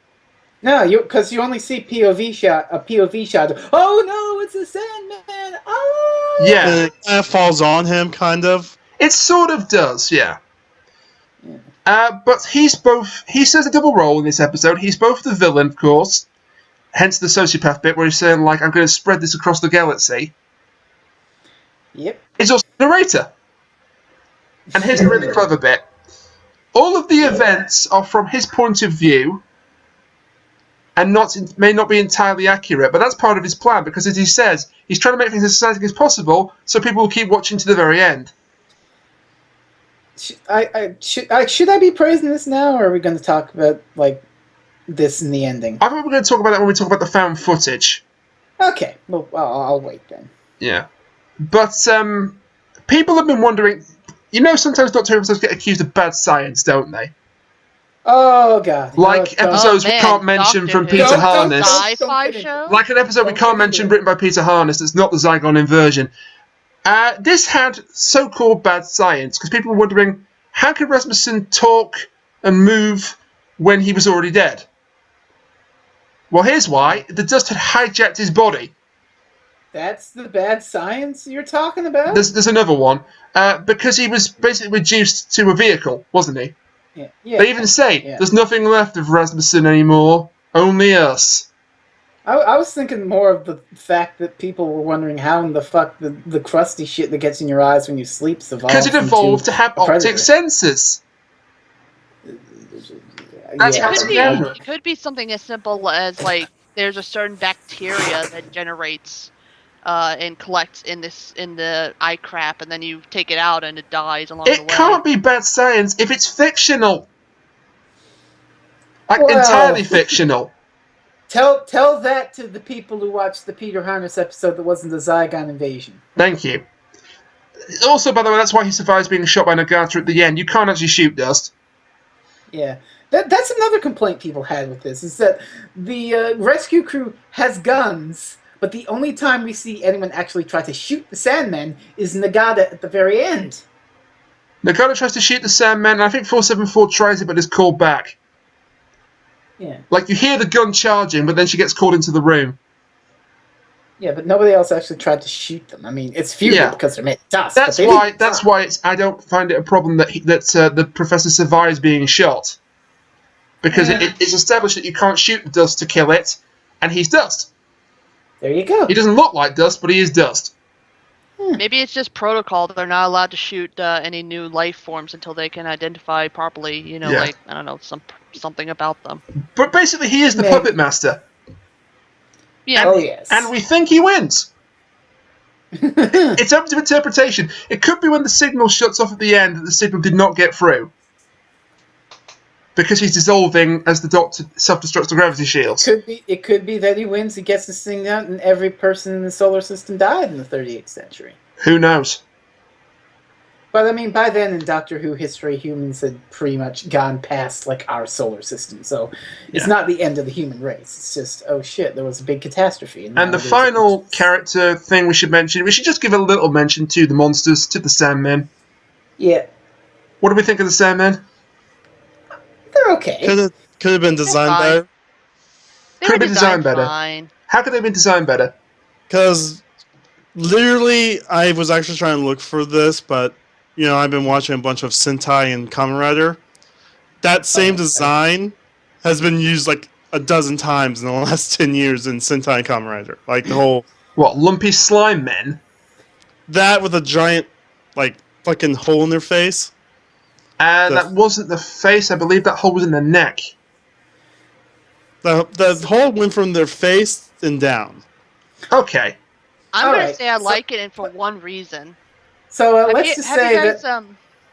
Speaker 3: No, because you only see a POV shot. Oh no, it's a Sandman! Oh!
Speaker 1: Yeah.
Speaker 2: It kind of falls on him, kind of.
Speaker 1: It sort of does, yeah. But he says a double role in this episode. He's both the villain, of course, hence the sociopath bit where he's saying, like, I'm going to spread this across the galaxy.
Speaker 3: Yep.
Speaker 1: He's also the narrator. And here's the really clever bit. All of the events are from his point of view and may not be entirely accurate, but that's part of his plan because, as he says, he's trying to make things as exciting as possible so people will keep watching to the very end.
Speaker 3: Should I be praising this now, or are we going to talk about like this in the ending?
Speaker 1: I think we're going to talk about that when we talk about the found footage.
Speaker 3: Okay, well, I'll wait then.
Speaker 1: Yeah, but people have been wondering. You know, sometimes Doctor Who episodes get accused of bad science, don't they?
Speaker 3: Oh god!
Speaker 1: Like episodes we can't mention from Peter Harness.
Speaker 4: Sci-fi show?
Speaker 1: Like an episode we can't mention written by Peter Harness that's not the Zygon inversion. This had so-called bad science, because people were wondering, how could Rasmussen talk and move when he was already dead? Well, here's why. The dust had hijacked his body.
Speaker 3: That's the bad science you're talking about?
Speaker 1: There's another one. Because he was basically reduced to a vehicle, wasn't he?
Speaker 3: Yeah.
Speaker 1: They even say, there's nothing left of Rasmussen anymore, only us.
Speaker 3: I was thinking more of the fact that people were wondering how in the fuck the crusty shit that gets in your eyes when you sleep survives.
Speaker 1: Because it evolved to have optic sensors.
Speaker 4: It could be something as simple as, like, there's a certain bacteria that generates and collects in the eye crap, and then you take it out and it dies along the way.
Speaker 1: It can't be bad science if it's fictional. Like, entirely fictional.
Speaker 3: Tell that to the people who watched the Peter Harness episode that wasn't the Zygon invasion.
Speaker 1: Thank you. Also, by the way, that's why he survives being shot by Nagata at the end. You can't actually shoot dust.
Speaker 3: Yeah. That's another complaint people had with this, is that the rescue crew has guns, but the only time we see anyone actually try to shoot the Sandman is Nagata at the very end.
Speaker 1: Nagata tries to shoot the Sandman, and I think 474 tries it, but is called back.
Speaker 3: Yeah.
Speaker 1: Like, you hear the gun charging, but then she gets called into the room.
Speaker 3: Yeah, but nobody else actually tried to shoot them. I mean, it's futile because they're made of dust.
Speaker 1: That's why I don't find it a problem that the Professor survives being shot. Because it's established that you can't shoot dust to kill it, and he's dust.
Speaker 3: There you go.
Speaker 1: He doesn't look like dust, but he is dust.
Speaker 4: Maybe it's just protocol that they're not allowed to shoot any new life forms until they can identify properly, like, I don't know, something about them.
Speaker 1: But basically, he is the puppet master.
Speaker 4: Yeah.
Speaker 3: Yes.
Speaker 1: And we think he wins. It's up to interpretation. It could be when the signal shuts off at the end that the signal did not get through. Because he's dissolving as the Doctor self-destructs the gravity shields.
Speaker 3: It could be that he wins, he gets this thing out, and every person in the solar system died in the 38th century.
Speaker 1: Who knows?
Speaker 3: But I mean, by then in Doctor Who history, humans had pretty much gone past like our solar system, so it's not the end of the human race. It's just, oh shit, there was a big catastrophe.
Speaker 1: And the final character thing we should mention, we should just give a little mention to the monsters, to the Sandmen.
Speaker 3: Yeah.
Speaker 1: What do we think of the Sandmen?
Speaker 3: They're okay.
Speaker 2: Could have been designed better.
Speaker 1: Could have been designed better.
Speaker 4: Fine.
Speaker 1: How could they have been designed better?
Speaker 2: Because literally, I was actually trying to look for this, but I've been watching a bunch of Sentai and Kamen Rider. That same design has been used like a dozen times in the last 10 years in Sentai and Kamen Rider. Like the whole...
Speaker 1: What, lumpy slime men?
Speaker 2: That with a giant, like, fucking hole in their face.
Speaker 1: And that wasn't the face, I believe that hole was in the neck.
Speaker 2: The hole went from their face and down.
Speaker 1: Okay.
Speaker 4: I'm going to say I like it, and for one reason.
Speaker 3: So let's just say that...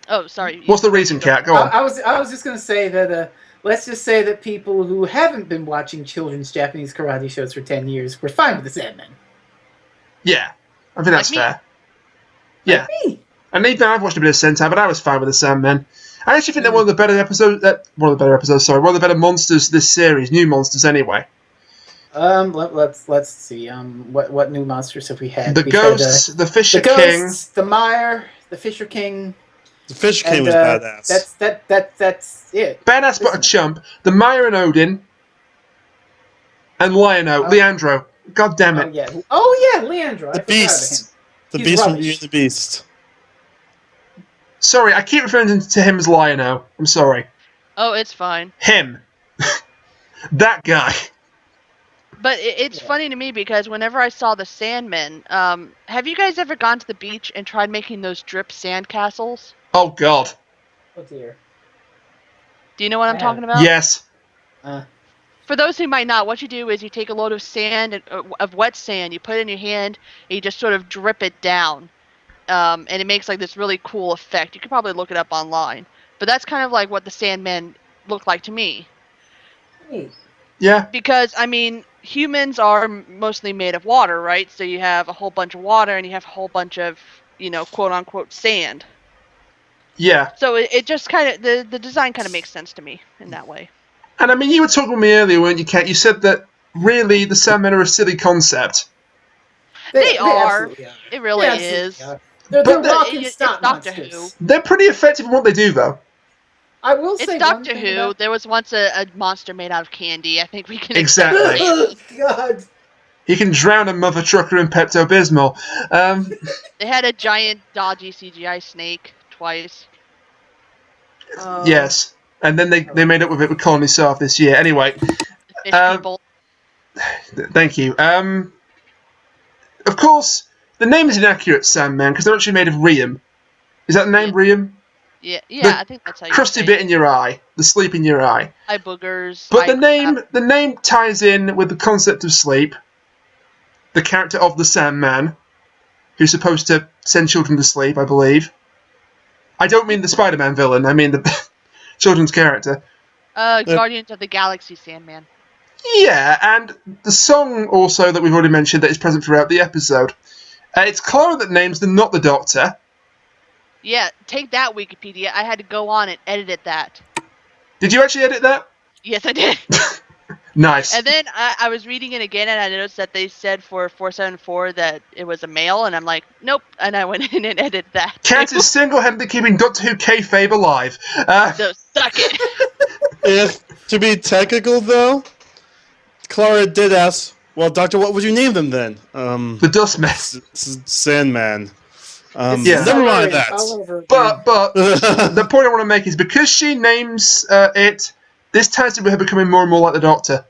Speaker 4: Oh, sorry.
Speaker 1: What's the reason, Kat? Go on.
Speaker 3: I was just going to say that... let's just say that people who haven't been watching children's Japanese karate shows for 10 years were fine with the Sandman.
Speaker 1: Yeah. I think that's fair. Yeah.
Speaker 3: Like me.
Speaker 1: And even I've watched a bit of Sentai, but I was fine with the Sandman. I actually think they're one of the better episodes... one of the better monsters this series. New monsters, anyway.
Speaker 3: Let's see. What new monsters have we had?
Speaker 1: The Ghosts, the Fisher King,
Speaker 3: the Mire, the Fisher King.
Speaker 2: The Fisher King was badass.
Speaker 3: That's it.
Speaker 1: Badass but a chump. The Mire and Odin, and Leandro. God damn it!
Speaker 3: Oh yeah, Leandro.
Speaker 2: The Beast. The Beast from Beauty and the Beast.
Speaker 1: Sorry, I keep referring to him as Lion-O. I'm sorry.
Speaker 4: Oh, it's fine.
Speaker 1: Him. That guy.
Speaker 4: But it's funny to me because whenever I saw the Sandmen, have you guys ever gone to the beach and tried making those drip sand castles?
Speaker 1: Oh, God.
Speaker 3: Oh, dear.
Speaker 4: Do you know what I'm talking about?
Speaker 1: Yes.
Speaker 4: For those who might not, what you do is you take a load of sand, of wet sand, you put it in your hand, and you just sort of drip it down. And it makes like this really cool effect. You could probably look it up online. But that's kind of like what the Sandmen look like to me.
Speaker 1: Yeah.
Speaker 4: Because, I mean, humans are mostly made of water, right? So you have a whole bunch of water and you have a whole bunch of, quote-unquote sand.
Speaker 1: Yeah.
Speaker 4: So it just kind of, the design kind of makes sense to me in that way.
Speaker 1: And I mean, you were talking with me earlier, weren't you, Kat? You said that really the Sandmen are a silly concept.
Speaker 4: They are. It really is.
Speaker 3: They're rock and stunt monsters.
Speaker 4: Who.
Speaker 1: They're pretty effective in what they do, though.
Speaker 3: I will say
Speaker 4: it's Doctor Who. There was once a monster made out of candy. I think we can
Speaker 1: exactly.
Speaker 3: Oh God!
Speaker 1: He can drown a mother trucker in Pepto-Bismol.
Speaker 4: They had a giant, dodgy CGI snake twice.
Speaker 1: Yes, and then they made up with it with Colony South this year. Anyway,
Speaker 4: Fish people.
Speaker 1: Thank you. Of course, the name is inaccurate, Sandman, because they're actually made of rheum. Is that the name, rheum?
Speaker 4: Yeah, I think that's how you
Speaker 1: crusty bit in your eye, the sleep in your eye.
Speaker 4: Eye boogers.
Speaker 1: But the name ties in with the concept of sleep. The character of the Sandman, who's supposed to send children to sleep, I believe. I don't mean the Spider-Man villain. I mean the children's character.
Speaker 4: Guardians of the Galaxy Sandman.
Speaker 1: Yeah, and the song also that we've already mentioned that is present throughout the episode. It's Korra that names them, not the Doctor.
Speaker 4: Yeah, take that, Wikipedia. I had to go on and edit that.
Speaker 1: Did you actually edit that?
Speaker 4: Yes, I did.
Speaker 1: Nice.
Speaker 4: And then I was reading it again, and I noticed that they said for 474 that it was a male, and I'm like, nope. And I went in and edited that.
Speaker 1: Kat is single-handedly keeping Doctor Who kayfabe alive.
Speaker 4: So suck it.
Speaker 2: If to be technical, though, Clara did ask, well, Doctor, what would you name them then?
Speaker 1: The Dust Mess.
Speaker 2: Sandman.
Speaker 1: Yeah.
Speaker 2: Never mind that.
Speaker 1: But the point I want to make is because she names it, this ties in with her becoming more and more like the Doctor.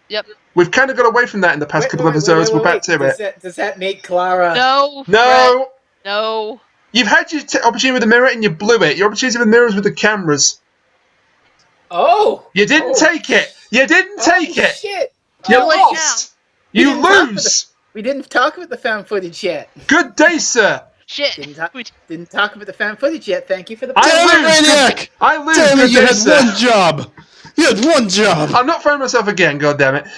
Speaker 4: Yep.
Speaker 1: We've kind of got away from that in the past couple of episodes. We're back to it.
Speaker 3: Does that make Clara...
Speaker 4: No.
Speaker 1: No.
Speaker 4: Fred, no.
Speaker 1: You've had your opportunity with the mirror and you blew it. Your opportunity with the mirror was with the cameras.
Speaker 3: Oh.
Speaker 1: You didn't take it. You didn't take it.
Speaker 3: Shit.
Speaker 1: You lost. You lose.
Speaker 3: We didn't talk about the found footage yet.
Speaker 1: Good day, sir.
Speaker 4: Shit.
Speaker 3: Didn't talk about the found footage yet. Thank you for the...
Speaker 1: I lose.
Speaker 2: Damn it, you had
Speaker 1: sir.
Speaker 2: one job. You had one job.
Speaker 1: I'm not firing myself again, goddammit.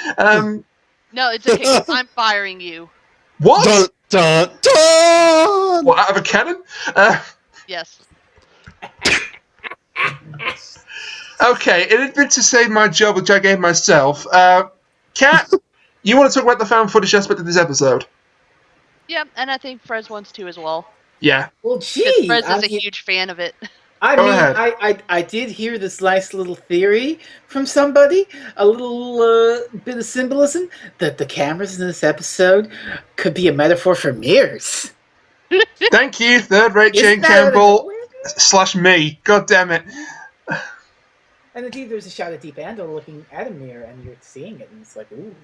Speaker 4: No, it's okay, 'cause I'm firing you.
Speaker 1: What?
Speaker 2: Dun, dun, dun.
Speaker 1: What, out of a cannon?
Speaker 4: Yep. Yes.
Speaker 1: Okay, in a bid to save my job, which I gave myself, Kat, you want to talk about the found footage aspect of this episode?
Speaker 4: Yeah, and I think Frez wants to as well.
Speaker 1: Yeah.
Speaker 3: Well,
Speaker 4: Because
Speaker 3: gee,
Speaker 4: Frez
Speaker 3: I
Speaker 4: is a
Speaker 3: mean,
Speaker 4: huge fan of it.
Speaker 1: Go ahead.
Speaker 3: I did hear this nice little theory from somebody, a little bit of symbolism that the cameras in this episode could be a metaphor for mirrors.
Speaker 1: Thank you, third-rate
Speaker 3: Isn't
Speaker 1: Jane
Speaker 3: that out of
Speaker 1: Campbell
Speaker 3: nowhere?
Speaker 1: / me. God damn it.
Speaker 3: And indeed, there's a shot of Deepo looking at a mirror, and you're seeing it, and it's like, ooh.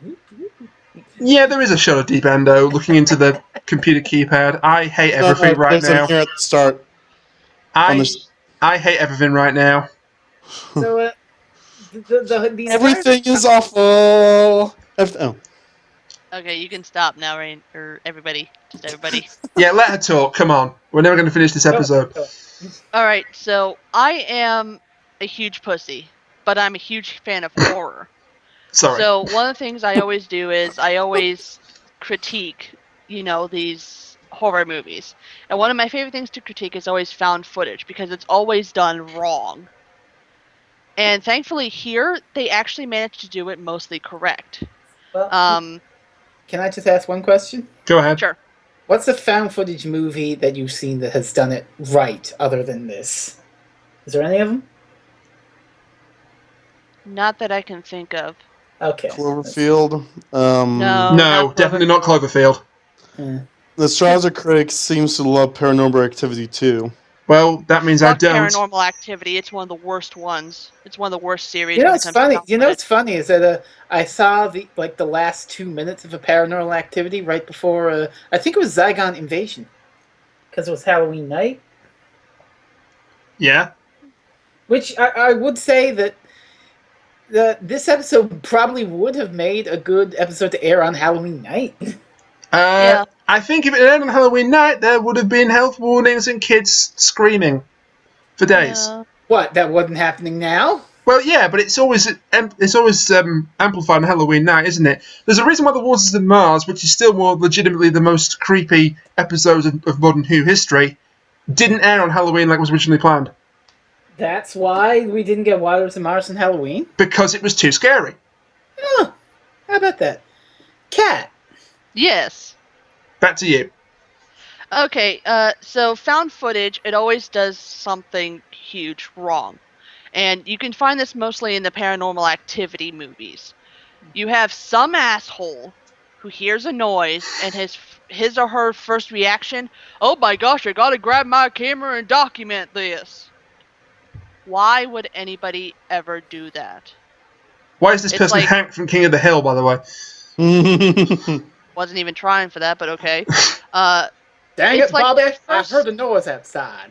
Speaker 1: Yeah, there is a shot of Deep Endo looking into the computer keypad. I hate everything right
Speaker 2: There's
Speaker 1: now.
Speaker 2: a mirror at the start.
Speaker 1: I hate everything right now.
Speaker 3: So, the
Speaker 2: Everything
Speaker 3: entire...
Speaker 2: is awful.
Speaker 4: Okay, you can stop now, Rain, or everybody. Just everybody.
Speaker 1: Yeah, let her talk. Come on. We're never going to finish this episode.
Speaker 4: Alright, so I am a huge pussy, but I'm a huge fan of horror.
Speaker 1: Sorry.
Speaker 4: So one of the things I always do is I always critique, these horror movies. And one of my favorite things to critique is always found footage because it's always done wrong. And thankfully here, they actually managed to do it mostly correct.
Speaker 3: Well, can I just ask one question?
Speaker 1: Go ahead.
Speaker 4: Sure.
Speaker 3: What's a found footage movie that you've seen that has done it right other than this? Is there any of them?
Speaker 4: Not that I can think of.
Speaker 3: Okay.
Speaker 2: Cloverfield.
Speaker 4: No.
Speaker 1: No,
Speaker 4: not
Speaker 1: definitely not Cloverfield.
Speaker 2: The Strouser critic seems to love Paranormal Activity too.
Speaker 1: Well, that means I
Speaker 4: Fuck
Speaker 1: don't.
Speaker 4: Paranormal Activity. It's one of the worst ones. It's one of the worst series.
Speaker 3: You know
Speaker 4: when
Speaker 3: what's
Speaker 4: it comes to
Speaker 3: funny?
Speaker 4: found
Speaker 3: You know
Speaker 4: footage.
Speaker 3: what's funny is that I saw the last 2 minutes of a Paranormal Activity right before I think it was Zygon Invasion, because it was Halloween night.
Speaker 1: Yeah.
Speaker 3: Which I would say that this episode probably would have made a good episode to air on Halloween night.
Speaker 4: Yeah.
Speaker 1: I think if it aired on Halloween night, there would have been health warnings and kids screaming for days.
Speaker 4: Yeah.
Speaker 3: What? That wasn't happening now?
Speaker 1: Well, yeah, but it's always amplified on Halloween night, isn't it? There's a reason why The Waters of Mars, which is still more legitimately the most creepy episodes of modern Who history, didn't air on Halloween like was originally planned.
Speaker 3: That's why we didn't get Waters of Mars on Halloween?
Speaker 1: Because it was too scary.
Speaker 3: Oh, how about that? Kat.
Speaker 4: Yes.
Speaker 1: Back to you.
Speaker 4: Okay, so found footage, it always does something huge wrong. And you can find this mostly in the Paranormal Activity movies. You have some asshole who hears a noise and his or her first reaction, oh my gosh, I gotta grab my camera and document this. Why would anybody ever do that?
Speaker 1: Why is this
Speaker 4: It's
Speaker 1: person
Speaker 4: like-
Speaker 1: Hank from King of the Hill, by the way?
Speaker 4: Wasn't even trying for that, but okay.
Speaker 3: Dang
Speaker 4: It's
Speaker 3: it,
Speaker 4: like
Speaker 3: Bobby!
Speaker 4: first-
Speaker 3: I heard a noise outside.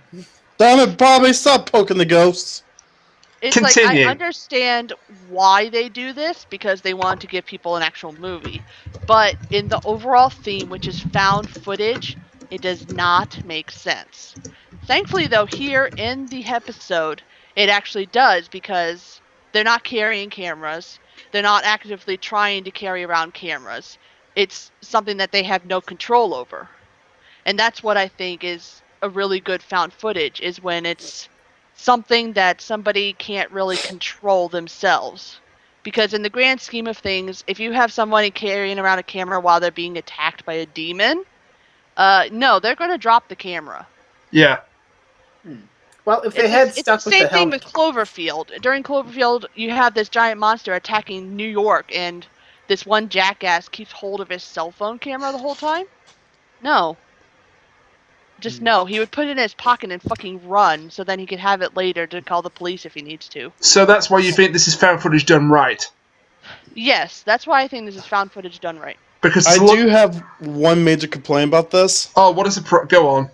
Speaker 2: Damn it, Bobby! Stop poking the ghosts.
Speaker 4: It's like,
Speaker 1: Continue.
Speaker 4: I understand why they do this, because they want to give people an actual movie. But in the overall theme, which is found footage, it does not make sense. Thankfully, though, here in the episode, it actually does, because they're not carrying cameras. They're not actively trying to carry around cameras. It's something that they have no control over. And that's what I think is a really good found footage, is when it's something that somebody can't really control themselves. Because in the grand scheme of things, if you have somebody carrying around a camera while they're being attacked by a demon, no, they're going to drop the camera.
Speaker 1: Yeah.
Speaker 3: Well, if they had stuck
Speaker 4: it's the
Speaker 3: with the
Speaker 4: same thing
Speaker 3: helmet...
Speaker 4: with Cloverfield. During Cloverfield, you have this giant monster attacking New York, and this one jackass keeps hold of his cell phone camera the whole time. No. Just no. He would put it in his pocket and fucking run, so then he could have it later to call the police if he needs to.
Speaker 1: So that's why you think this is found footage done right?
Speaker 4: Yes, that's why I think this is found footage done right.
Speaker 1: Because
Speaker 2: I do have one major complaint about this.
Speaker 1: Oh, what is the go on?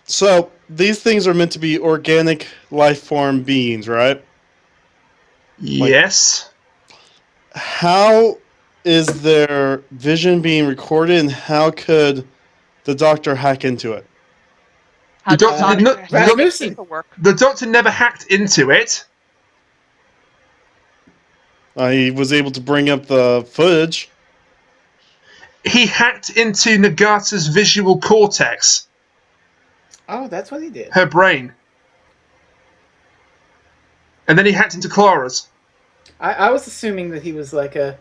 Speaker 2: So, these things are meant to be organic life form beings, right?
Speaker 1: Yes.
Speaker 2: How is their vision being recorded, and how could the doctor hack into it?
Speaker 4: How
Speaker 1: The doc-
Speaker 4: does
Speaker 1: did not-
Speaker 4: have
Speaker 1: the doc-
Speaker 3: Rasmussen.
Speaker 4: paperwork?
Speaker 1: The Doctor never hacked into it.
Speaker 2: He was able to bring up the footage.
Speaker 1: He hacked into Nagata's visual cortex.
Speaker 3: Oh, that's what he did.
Speaker 1: Her brain. And then he hacked into Clara's.
Speaker 3: I was assuming that he was like a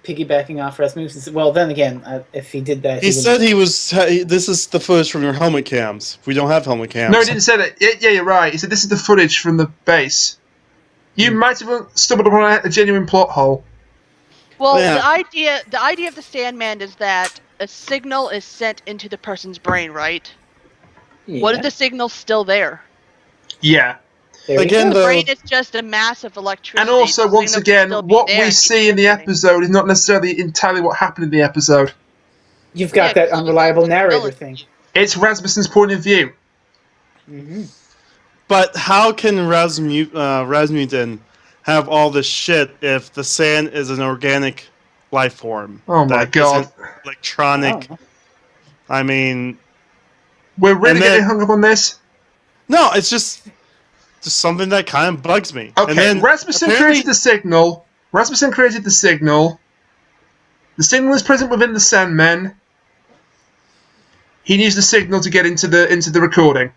Speaker 3: piggybacking off Rasmussen. Well, then again, if he did that,
Speaker 2: He said he was. This is the footage from your helmet cams. We don't have helmet cams.
Speaker 1: No, he didn't say that. Yeah, you're right. He said this is the footage from the base. You might have stumbled upon a genuine plot hole.
Speaker 4: Well,
Speaker 2: Yeah.
Speaker 4: the idea of the Sandman is that a signal is sent into the person's brain, right?
Speaker 3: Yeah.
Speaker 4: What if the signal's still there?
Speaker 1: Yeah.
Speaker 3: There we
Speaker 2: Again,
Speaker 3: go.
Speaker 4: The
Speaker 2: though-
Speaker 4: brain is just a mass of electricity.
Speaker 1: And also,
Speaker 4: The
Speaker 1: once
Speaker 4: signal can
Speaker 1: again,
Speaker 4: still be
Speaker 1: what
Speaker 4: there
Speaker 1: we
Speaker 4: and keep
Speaker 1: see in the
Speaker 4: transmitting.
Speaker 1: episode is not necessarily entirely what happened in the episode.
Speaker 3: You've got
Speaker 4: Yeah,
Speaker 3: that unreliable
Speaker 4: it's a
Speaker 3: narrator
Speaker 4: villain.
Speaker 3: thing.
Speaker 1: It's Rasmussen's point of view.
Speaker 3: Mm-hmm.
Speaker 2: But how can Rasmussen have all this shit if the sand is an organic life form?
Speaker 1: Oh my
Speaker 2: that
Speaker 1: God.
Speaker 2: isn't electronic.
Speaker 3: Oh.
Speaker 2: I mean,
Speaker 1: We're really
Speaker 2: And then-
Speaker 1: getting hung up on this?
Speaker 2: no, it's just something that kind of bugs me.
Speaker 1: Okay,
Speaker 2: And then
Speaker 1: Rasmussen
Speaker 2: apparently-
Speaker 1: created the signal. Rasmussen created the signal. The signal is present within the Sandman. He used the signal to get into the recording.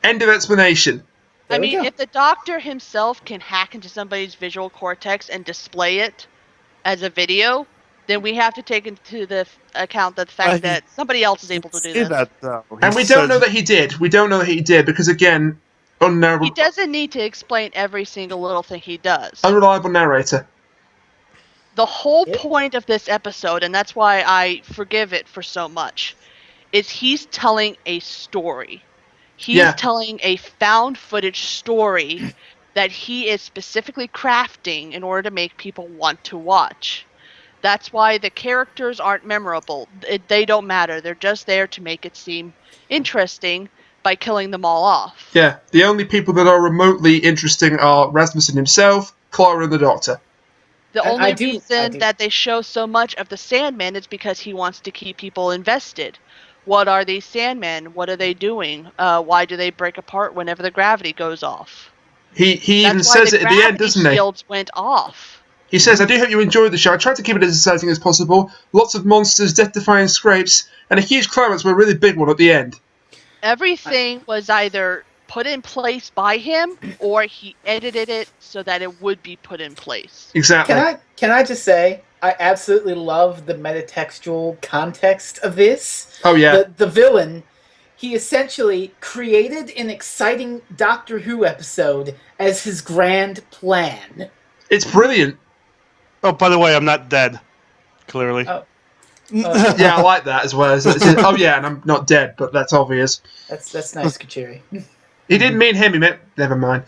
Speaker 1: End of explanation.
Speaker 3: There
Speaker 4: I
Speaker 3: we
Speaker 4: mean,
Speaker 3: go.
Speaker 4: if the Doctor himself can hack into somebody's visual cortex and display it as a video, then we have to take into the account the fact that somebody else is able to do
Speaker 2: say
Speaker 4: this.
Speaker 2: that though.
Speaker 1: And we don't know that he did. We don't know that he did because, again,
Speaker 4: He
Speaker 1: unreliable
Speaker 4: doesn't need to explain every single little thing he does.
Speaker 1: narrator.
Speaker 4: The whole
Speaker 3: Yep.
Speaker 4: point of this episode, and that's why I forgive it for so much, is he's telling a story. He
Speaker 1: Yeah.
Speaker 4: is telling a found footage story that he is specifically crafting in order to make people want to watch. That's why the characters aren't memorable. They don't matter. They're just there to make it seem interesting by killing them all off.
Speaker 1: Yeah, the only people that are remotely interesting are Rasmussen himself, Clara, and the Doctor.
Speaker 4: The
Speaker 3: I
Speaker 4: only
Speaker 3: do-
Speaker 4: reason that they show so much of the Sandman is because he wants to keep people invested. What are these Sandmen? What are they doing? Why do they break apart whenever the gravity goes off?
Speaker 1: He even
Speaker 4: That's why
Speaker 1: says it at the end,
Speaker 4: gravity
Speaker 1: doesn't he?
Speaker 4: shields went off.
Speaker 1: He says, I do hope you enjoyed the show. I tried to keep it as exciting as possible. Lots of monsters, death-defying scrapes, and a huge climax with a really big one at the end.
Speaker 4: Everything was either put in place by him or he edited it so that it would be put in place.
Speaker 1: Exactly.
Speaker 3: Can I just say I absolutely love the metatextual context of this.
Speaker 1: Oh, yeah.
Speaker 3: The villain, he essentially created an exciting Doctor Who episode as his grand plan.
Speaker 1: It's brilliant.
Speaker 2: Oh, by the way, I'm not dead. Clearly.
Speaker 3: Oh.
Speaker 1: Yeah, I like that as well. Oh, yeah, and I'm not dead, but that's obvious.
Speaker 3: That's nice, Kuchiri.
Speaker 1: He didn't mean him, he meant... Never mind.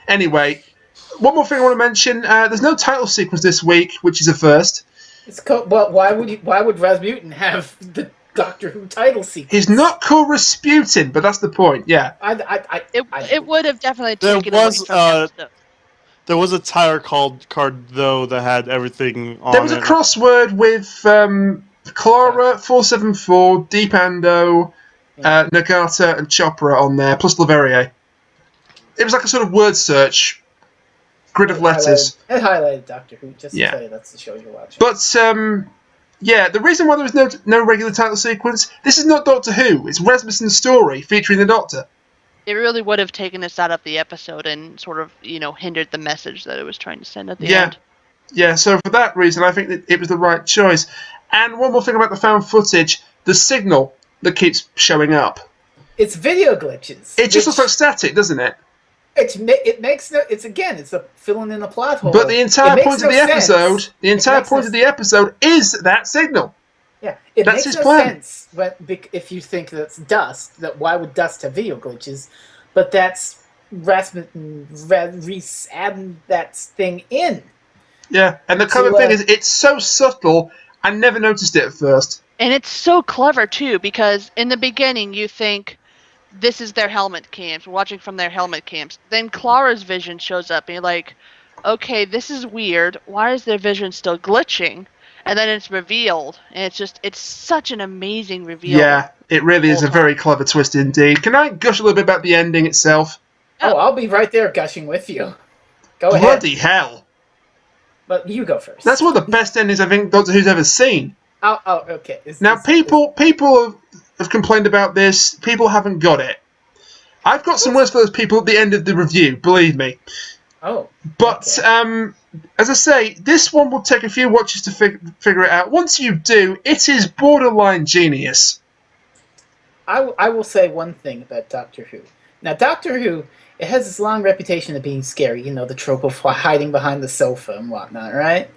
Speaker 1: Anyway, one more thing I want to mention. There's no title sequence this week, which is a first.
Speaker 3: Well, why would Rasmussen have the Doctor Who title sequence?
Speaker 1: He's not called Rasputin, but that's the point, yeah.
Speaker 4: It would have definitely
Speaker 2: There
Speaker 4: taken away
Speaker 2: was,
Speaker 4: from the episode.
Speaker 2: There was a tire card though that had everything on it.
Speaker 1: There was a crossword with Clara, 474, Deepando, Nagata, and Chopra on there, plus Leverrier. It was like a sort of word search, grid of letters.
Speaker 3: It highlighted Doctor Who, just to
Speaker 1: Yeah.
Speaker 3: tell you that's the show you're watching.
Speaker 1: But, yeah, the reason why there was no regular title sequence, this is not Doctor Who, it's Rasmussen's story featuring the Doctor.
Speaker 4: It really would have taken us out of the episode and sort of, hindered the message that it was trying to send at the
Speaker 1: Yeah.
Speaker 4: end.
Speaker 1: Yeah, so for that reason, I think that it was the right choice. And one more thing about the found footage, the signal that keeps showing up.
Speaker 3: It's video glitches.
Speaker 1: It just looks like static, doesn't it?
Speaker 3: It makes no. It's a filling in the plot hole.
Speaker 1: But the entire
Speaker 3: It makes
Speaker 1: point of
Speaker 3: no
Speaker 1: the
Speaker 3: sense.
Speaker 1: episode,
Speaker 3: makes no
Speaker 1: is that signal.
Speaker 3: Yeah, it
Speaker 1: That's
Speaker 3: makes
Speaker 1: his
Speaker 3: no
Speaker 1: plan.
Speaker 3: sense if you think that's dust. That why would dust have video glitches? But that's Rasmussen adding that thing in.
Speaker 1: Yeah, and the common thing is, it's so subtle, I never noticed it at first.
Speaker 4: And it's so clever, too, because in the beginning you think this is their helmet cams, we're watching from their helmet cams. Then Clara's vision shows up and you're like, okay, this is weird. Why is their vision still glitching? And then it's revealed, and it's such an amazing reveal.
Speaker 1: Yeah, it really is a very clever twist indeed. Can I gush a little bit about the ending itself?
Speaker 3: Oh, I'll be right there gushing with you. Go ahead.
Speaker 1: Bloody hell.
Speaker 3: But you go first.
Speaker 1: That's one of the best endings I think Doctor Who's ever seen.
Speaker 3: Oh, okay.
Speaker 1: Now, people have complained about this. People haven't got it. I've got some words for those people at the end of the review, believe me.
Speaker 3: Oh.
Speaker 1: But,
Speaker 3: okay.
Speaker 1: as I say, this one will take a few watches to figure it out. Once you do, it is borderline genius.
Speaker 3: I will say one thing about Doctor Who. Now, Doctor Who, it has this long reputation of being scary. You know, the trope of hiding behind the sofa and whatnot, right?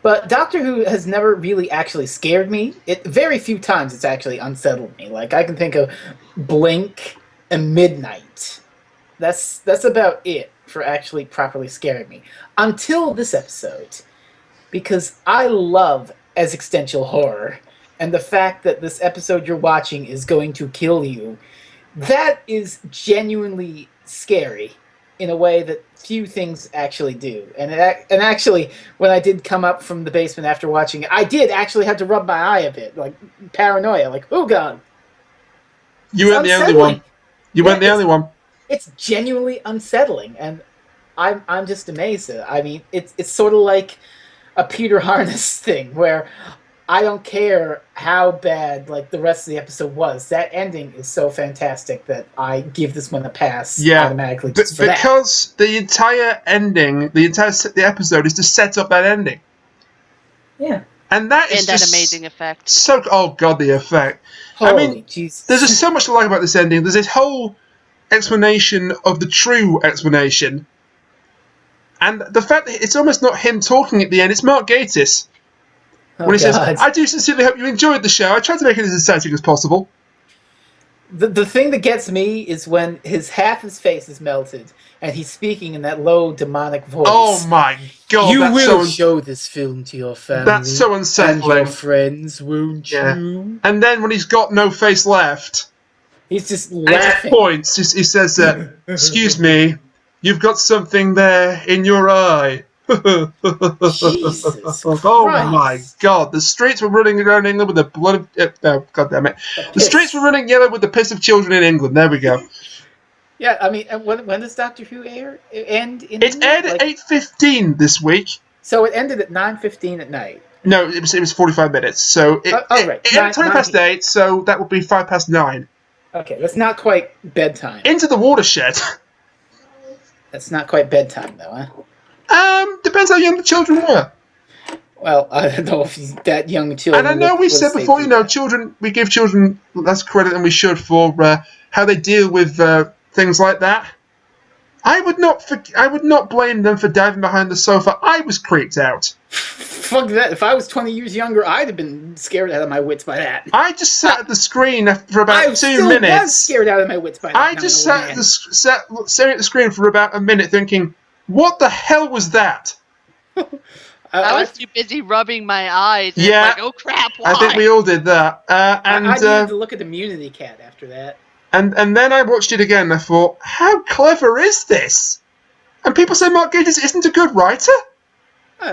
Speaker 3: But Doctor Who has never really actually scared me. Very few times it's actually unsettled me. Like, I can think of Blink and Midnight. That's about it for actually properly scaring me. Until this episode. Because I love existential horror. And the fact that this episode you're watching is going to kill you, that is genuinely scary in a way that few things actually do. And actually, when I did come up from the basement after watching it, I did actually have to rub my eye a bit, like paranoia, like, oh god.
Speaker 1: You weren't the only one. You weren't the only one.
Speaker 3: It's genuinely unsettling, and I'm just amazed at it. I mean, it's sort of like a Peter Harness thing, where I don't care how bad like the rest of the episode was. That ending is so fantastic that I give this one a pass automatically. Just for
Speaker 1: because the entire ending, the episode is to set up that ending.
Speaker 3: Yeah,
Speaker 1: and that is
Speaker 4: that amazing effect.
Speaker 1: So, oh god, the effect!
Speaker 3: Holy
Speaker 1: I mean,
Speaker 3: Jesus.
Speaker 1: There's just so much to like about this ending. There's this whole explanation of the true explanation, and the fact that it's almost not him talking at the end; it's Mark Gatiss. When he says, I do sincerely hope you enjoyed the show. I tried to make it as exciting as possible.
Speaker 3: The thing that gets me is when half his face is melted and he's speaking in that low demonic voice.
Speaker 1: Oh my god!
Speaker 3: You will show this film to your family.
Speaker 1: That's so unsettling.
Speaker 3: And your friends, won't you?
Speaker 1: And then when he's got no face left,
Speaker 3: he's just laughing.
Speaker 1: At points, he says, "Excuse me, you've got something there in your eye."
Speaker 3: Jesus
Speaker 1: oh my god, the streets were running around England with the blood of... oh, god damn it. The streets were running yellow with the piss of children in England. There we go.
Speaker 3: Yeah, I mean, when does Doctor Who end?
Speaker 1: It aired at 8:15 this week.
Speaker 3: So it ended at 9:15 at night.
Speaker 1: No, it was 45 minutes. So it ended 20 past 8, so that would be 5 past 9.
Speaker 3: Okay, that's not quite bedtime.
Speaker 1: Into the watershed.
Speaker 3: That's not quite bedtime, though, huh?
Speaker 1: Depends how young the children were.
Speaker 3: Well, I don't know if he's that young children.
Speaker 1: And I know we said before, children, we give children less credit than we should for how they deal with things like that. I would not blame them for diving behind the sofa. I was creeped out.
Speaker 3: Fuck that. If I was 20 years younger, I'd have been scared out of my wits by that.
Speaker 1: I just sat at the screen for about 2 minutes.
Speaker 3: I was scared out of my wits by that.
Speaker 1: I just sat staring at the screen for about a minute thinking, what the hell was that?
Speaker 4: I was too busy rubbing my eyes.
Speaker 1: Yeah.
Speaker 4: Like, oh crap, why?
Speaker 1: I think we all did that. And
Speaker 3: I needed to look at Immunity Cat after that.
Speaker 1: And then I watched it again and I thought, how clever is this? And people say Mark Gatiss isn't a good writer?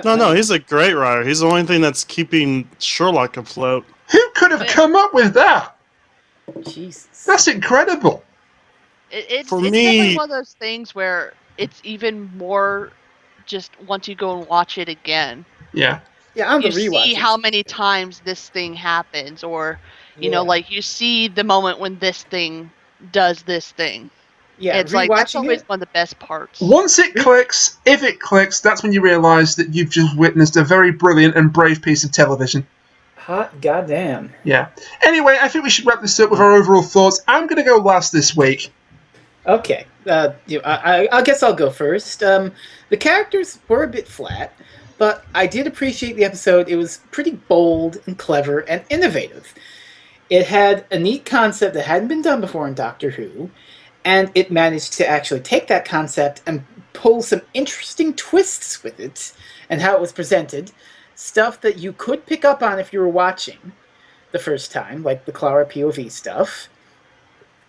Speaker 2: No, he's a great writer. He's the only thing that's keeping Sherlock afloat.
Speaker 1: Who could have come up with that?
Speaker 3: Jesus.
Speaker 1: That's incredible.
Speaker 4: It's definitely one of those things where it's even more just once you go and watch it again.
Speaker 1: Yeah.
Speaker 3: Yeah, on the
Speaker 4: you
Speaker 3: rewatch.
Speaker 4: See how many times this thing happens, or you know, like you see the moment when this thing does this thing. Yeah, it's like that's always one of the best parts.
Speaker 1: Once it clicks, if it clicks, that's when you realise that you've just witnessed a very brilliant and brave piece of television.
Speaker 3: Hot goddamn.
Speaker 1: Yeah. Anyway, I think we should wrap this up with our overall thoughts. I'm going to go last this week.
Speaker 3: Okay. I guess I'll go first. The characters were a bit flat, but I did appreciate the episode. It was pretty bold and clever and innovative. It had a neat concept that hadn't been done before in Doctor Who, and it managed to actually take that concept and pull some interesting twists with it and how it was presented. Stuff that you could pick up on if you were watching the first time, like the Clara POV stuff.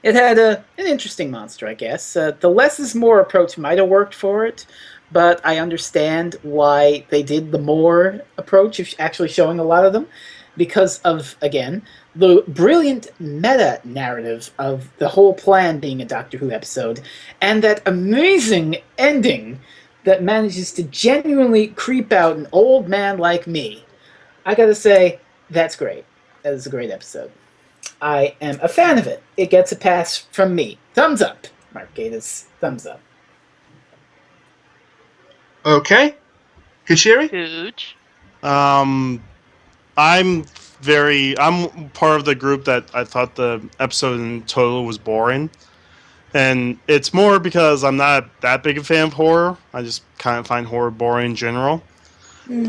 Speaker 3: It had an interesting monster, I guess. The less is more approach might have worked for it, but I understand why they did the more approach of actually showing a lot of them, because of, again, the brilliant meta-narrative of the whole plan being a Doctor Who episode, and that amazing ending that manages to genuinely creep out an old man like me. I gotta say, That's great. That is a great episode. I am a fan of it. It gets a pass from me. Thumbs up. Mark Gatiss, thumbs up.
Speaker 1: Okay. Kuchiri?
Speaker 4: Huge.
Speaker 2: I'm part of the group that I thought the episode in total was boring. And it's more because I'm not that big a fan of horror. I just kind of find horror boring in general.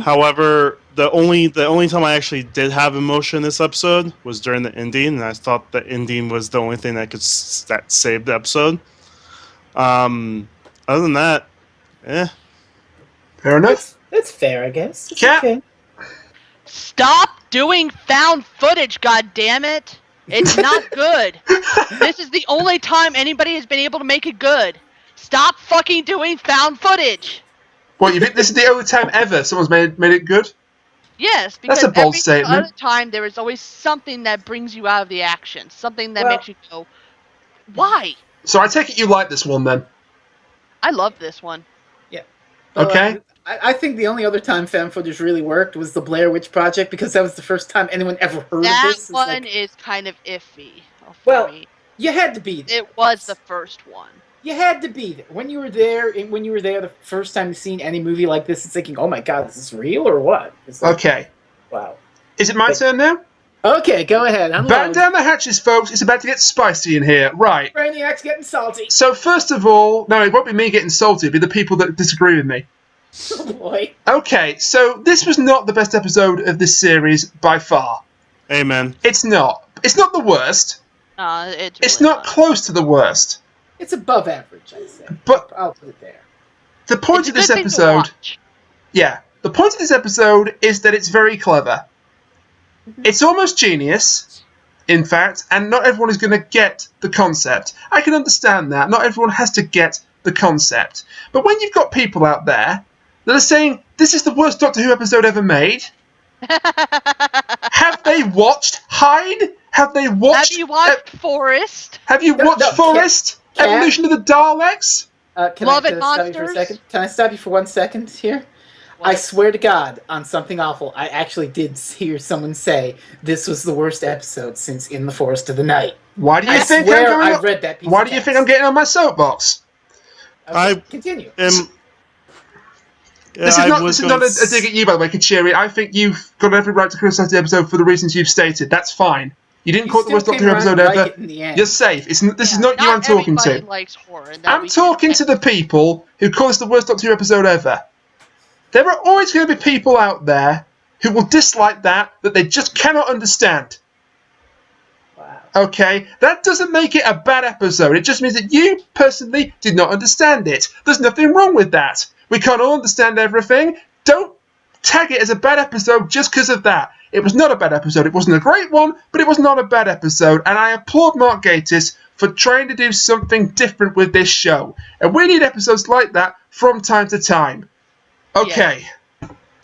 Speaker 2: However, the only time I actually did have emotion in this episode was during the ending, and I thought the ending was the only thing that saved the episode. Other than that,
Speaker 1: Fair enough.
Speaker 3: That's fair, I guess. It's
Speaker 1: Kat?
Speaker 3: okay.
Speaker 4: Stop doing found footage, goddammit! It's not good. This is the only time anybody has been able to make it good. Stop fucking doing found footage!
Speaker 1: What, you think this is the only time ever someone's made it good?
Speaker 4: Yes, because
Speaker 1: That's a bold
Speaker 4: every
Speaker 1: statement.
Speaker 4: other time there is always something that brings you out of the action. Something that
Speaker 3: Well-
Speaker 4: makes you go, why?
Speaker 1: So I take it you like this one then?
Speaker 4: I love this one.
Speaker 1: Okay.
Speaker 3: I think the only other time found footage really worked was the Blair Witch Project, because that was the first time anyone ever heard
Speaker 4: That
Speaker 3: of this. It's
Speaker 4: one
Speaker 3: like,
Speaker 4: is kind of iffy for
Speaker 3: Well,
Speaker 4: me.
Speaker 3: you had to be there.
Speaker 4: It was the first one.
Speaker 3: You had to be there. When you were there the first time you seen any movie like this, it's thinking, oh my god, is this real or what? It's like,
Speaker 1: Okay.
Speaker 3: wow.
Speaker 1: Is it my turn now?
Speaker 3: Okay, go ahead.
Speaker 1: Batten
Speaker 3: Unload.
Speaker 1: down the hatches, folks. It's about to get spicy in here. Right.
Speaker 3: Brainiac's getting salty.
Speaker 1: So first of all, no, it won't be me getting salty. It'll be the people that disagree with me.
Speaker 3: Oh boy.
Speaker 1: Okay, so this was not the best episode of this series by far.
Speaker 2: amen.
Speaker 1: It's not. It's not the worst. It's
Speaker 4: Really
Speaker 1: not close to the worst.
Speaker 3: It's above average, I'd say.
Speaker 1: But
Speaker 3: I'll put it there.
Speaker 1: the point of this episode, the point of this episode is that it's very clever. It's almost genius, in fact, and not everyone is going to get the concept. I can understand that. Not everyone has to get the concept. But when you've got people out there that are saying, this is the worst Doctor Who episode ever made, have they watched Hyde? Have they watched...
Speaker 4: Have you watched Forest?
Speaker 1: Have you watched
Speaker 3: no,
Speaker 1: Forest?
Speaker 3: Kat?
Speaker 1: Evolution of the Daleks?
Speaker 3: Can
Speaker 4: Love
Speaker 3: I
Speaker 4: It,
Speaker 3: stop you for a
Speaker 4: Monsters?
Speaker 3: second? Can I stop you for 1 second here? I swear to God, on something awful, I actually did hear someone say this was the worst episode since In the Forest of the Night.
Speaker 1: Why do you
Speaker 3: I
Speaker 1: think
Speaker 3: swear
Speaker 1: I'm going
Speaker 3: I've read that piece
Speaker 1: Why
Speaker 3: of
Speaker 1: do you
Speaker 3: text.
Speaker 1: think I'm getting on my soapbox?
Speaker 3: Okay, continue.
Speaker 1: This is not a dig at you, by the way, Kuchiri. I think you've got every right to criticise the episode for the reasons you've stated. That's fine. You didn't call it the worst Doctor Who episode ever. You're safe. This is not you I'm talking
Speaker 4: everybody
Speaker 1: to.
Speaker 4: likes horror, and
Speaker 1: I'm talking to the people who call this the worst Doctor Who episode ever. There are always going to be people out there who will dislike that they just cannot understand.
Speaker 3: Wow.
Speaker 1: Okay? That doesn't make it a bad episode. It just means that you, personally, did not understand it. There's nothing wrong with that. We can't all understand everything. Don't tag it as a bad episode just because of that. It was not a bad episode. It wasn't a great one, but it was not a bad episode. And I applaud Mark Gatiss for trying to do something different with this show. And we need episodes like that from time to time. Okay.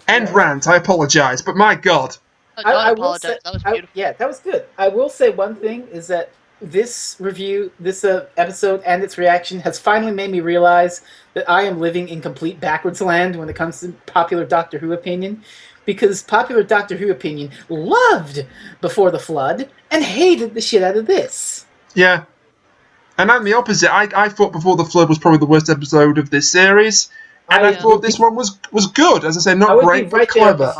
Speaker 1: End rant. I apologise. But my God.
Speaker 4: Don't apologize. That was beautiful.
Speaker 3: Yeah, that was good. I will say one thing is that this review, this episode, and its reaction has finally made me realize that I am living in complete backwards land when it comes to popular Doctor Who opinion. Because popular Doctor Who opinion loved Before the Flood and hated the shit out of this.
Speaker 1: Yeah. And I'm the opposite. I thought Before the Flood was probably the worst episode of this series. And I thought this one was good. As I say, not great, but clever.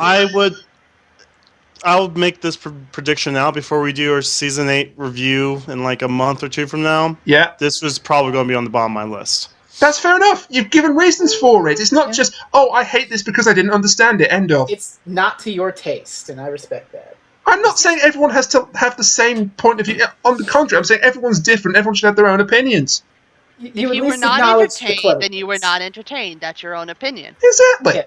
Speaker 2: I'll make this prediction now before we do our season 8 review in like a month or two from now.
Speaker 1: Yeah.
Speaker 2: This was probably going to be on the bottom of my list.
Speaker 1: That's fair enough. You've given reasons for it. It's not just, oh, I hate this because I didn't understand it. End of.
Speaker 3: It's not to your taste, and I respect that.
Speaker 1: I'm not saying everyone has to have the same point of view. On the contrary, I'm saying everyone's different. Everyone should have their own opinions.
Speaker 3: You
Speaker 4: If
Speaker 3: at
Speaker 4: you were
Speaker 3: least
Speaker 4: not
Speaker 3: acknowledge the
Speaker 4: entertained,
Speaker 3: cleverness.
Speaker 4: then you were not entertained. That's your own opinion.
Speaker 1: Exactly.
Speaker 3: Yeah.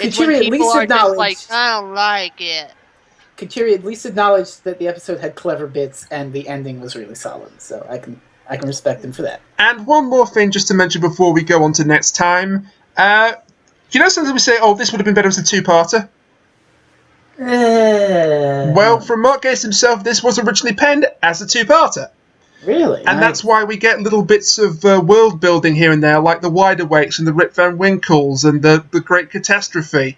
Speaker 4: It's
Speaker 3: Kuchiri
Speaker 4: when
Speaker 3: at
Speaker 4: people
Speaker 3: least
Speaker 4: are just
Speaker 3: acknowledge.
Speaker 4: like, I don't like it.
Speaker 3: Kuchiri at least acknowledged that the episode had clever bits and the ending was really solid. So I can respect him for that.
Speaker 1: And one more thing just to mention before we go on to next time. You know sometimes we say, oh, this would have been better as a two-parter? Well, from Mark Gatiss himself, this was originally penned as a two-parter.
Speaker 3: Really?
Speaker 1: And that's why we get little bits of world building here and there, like the Wide Awakes and the Rip Van Winkles and the Great Catastrophe.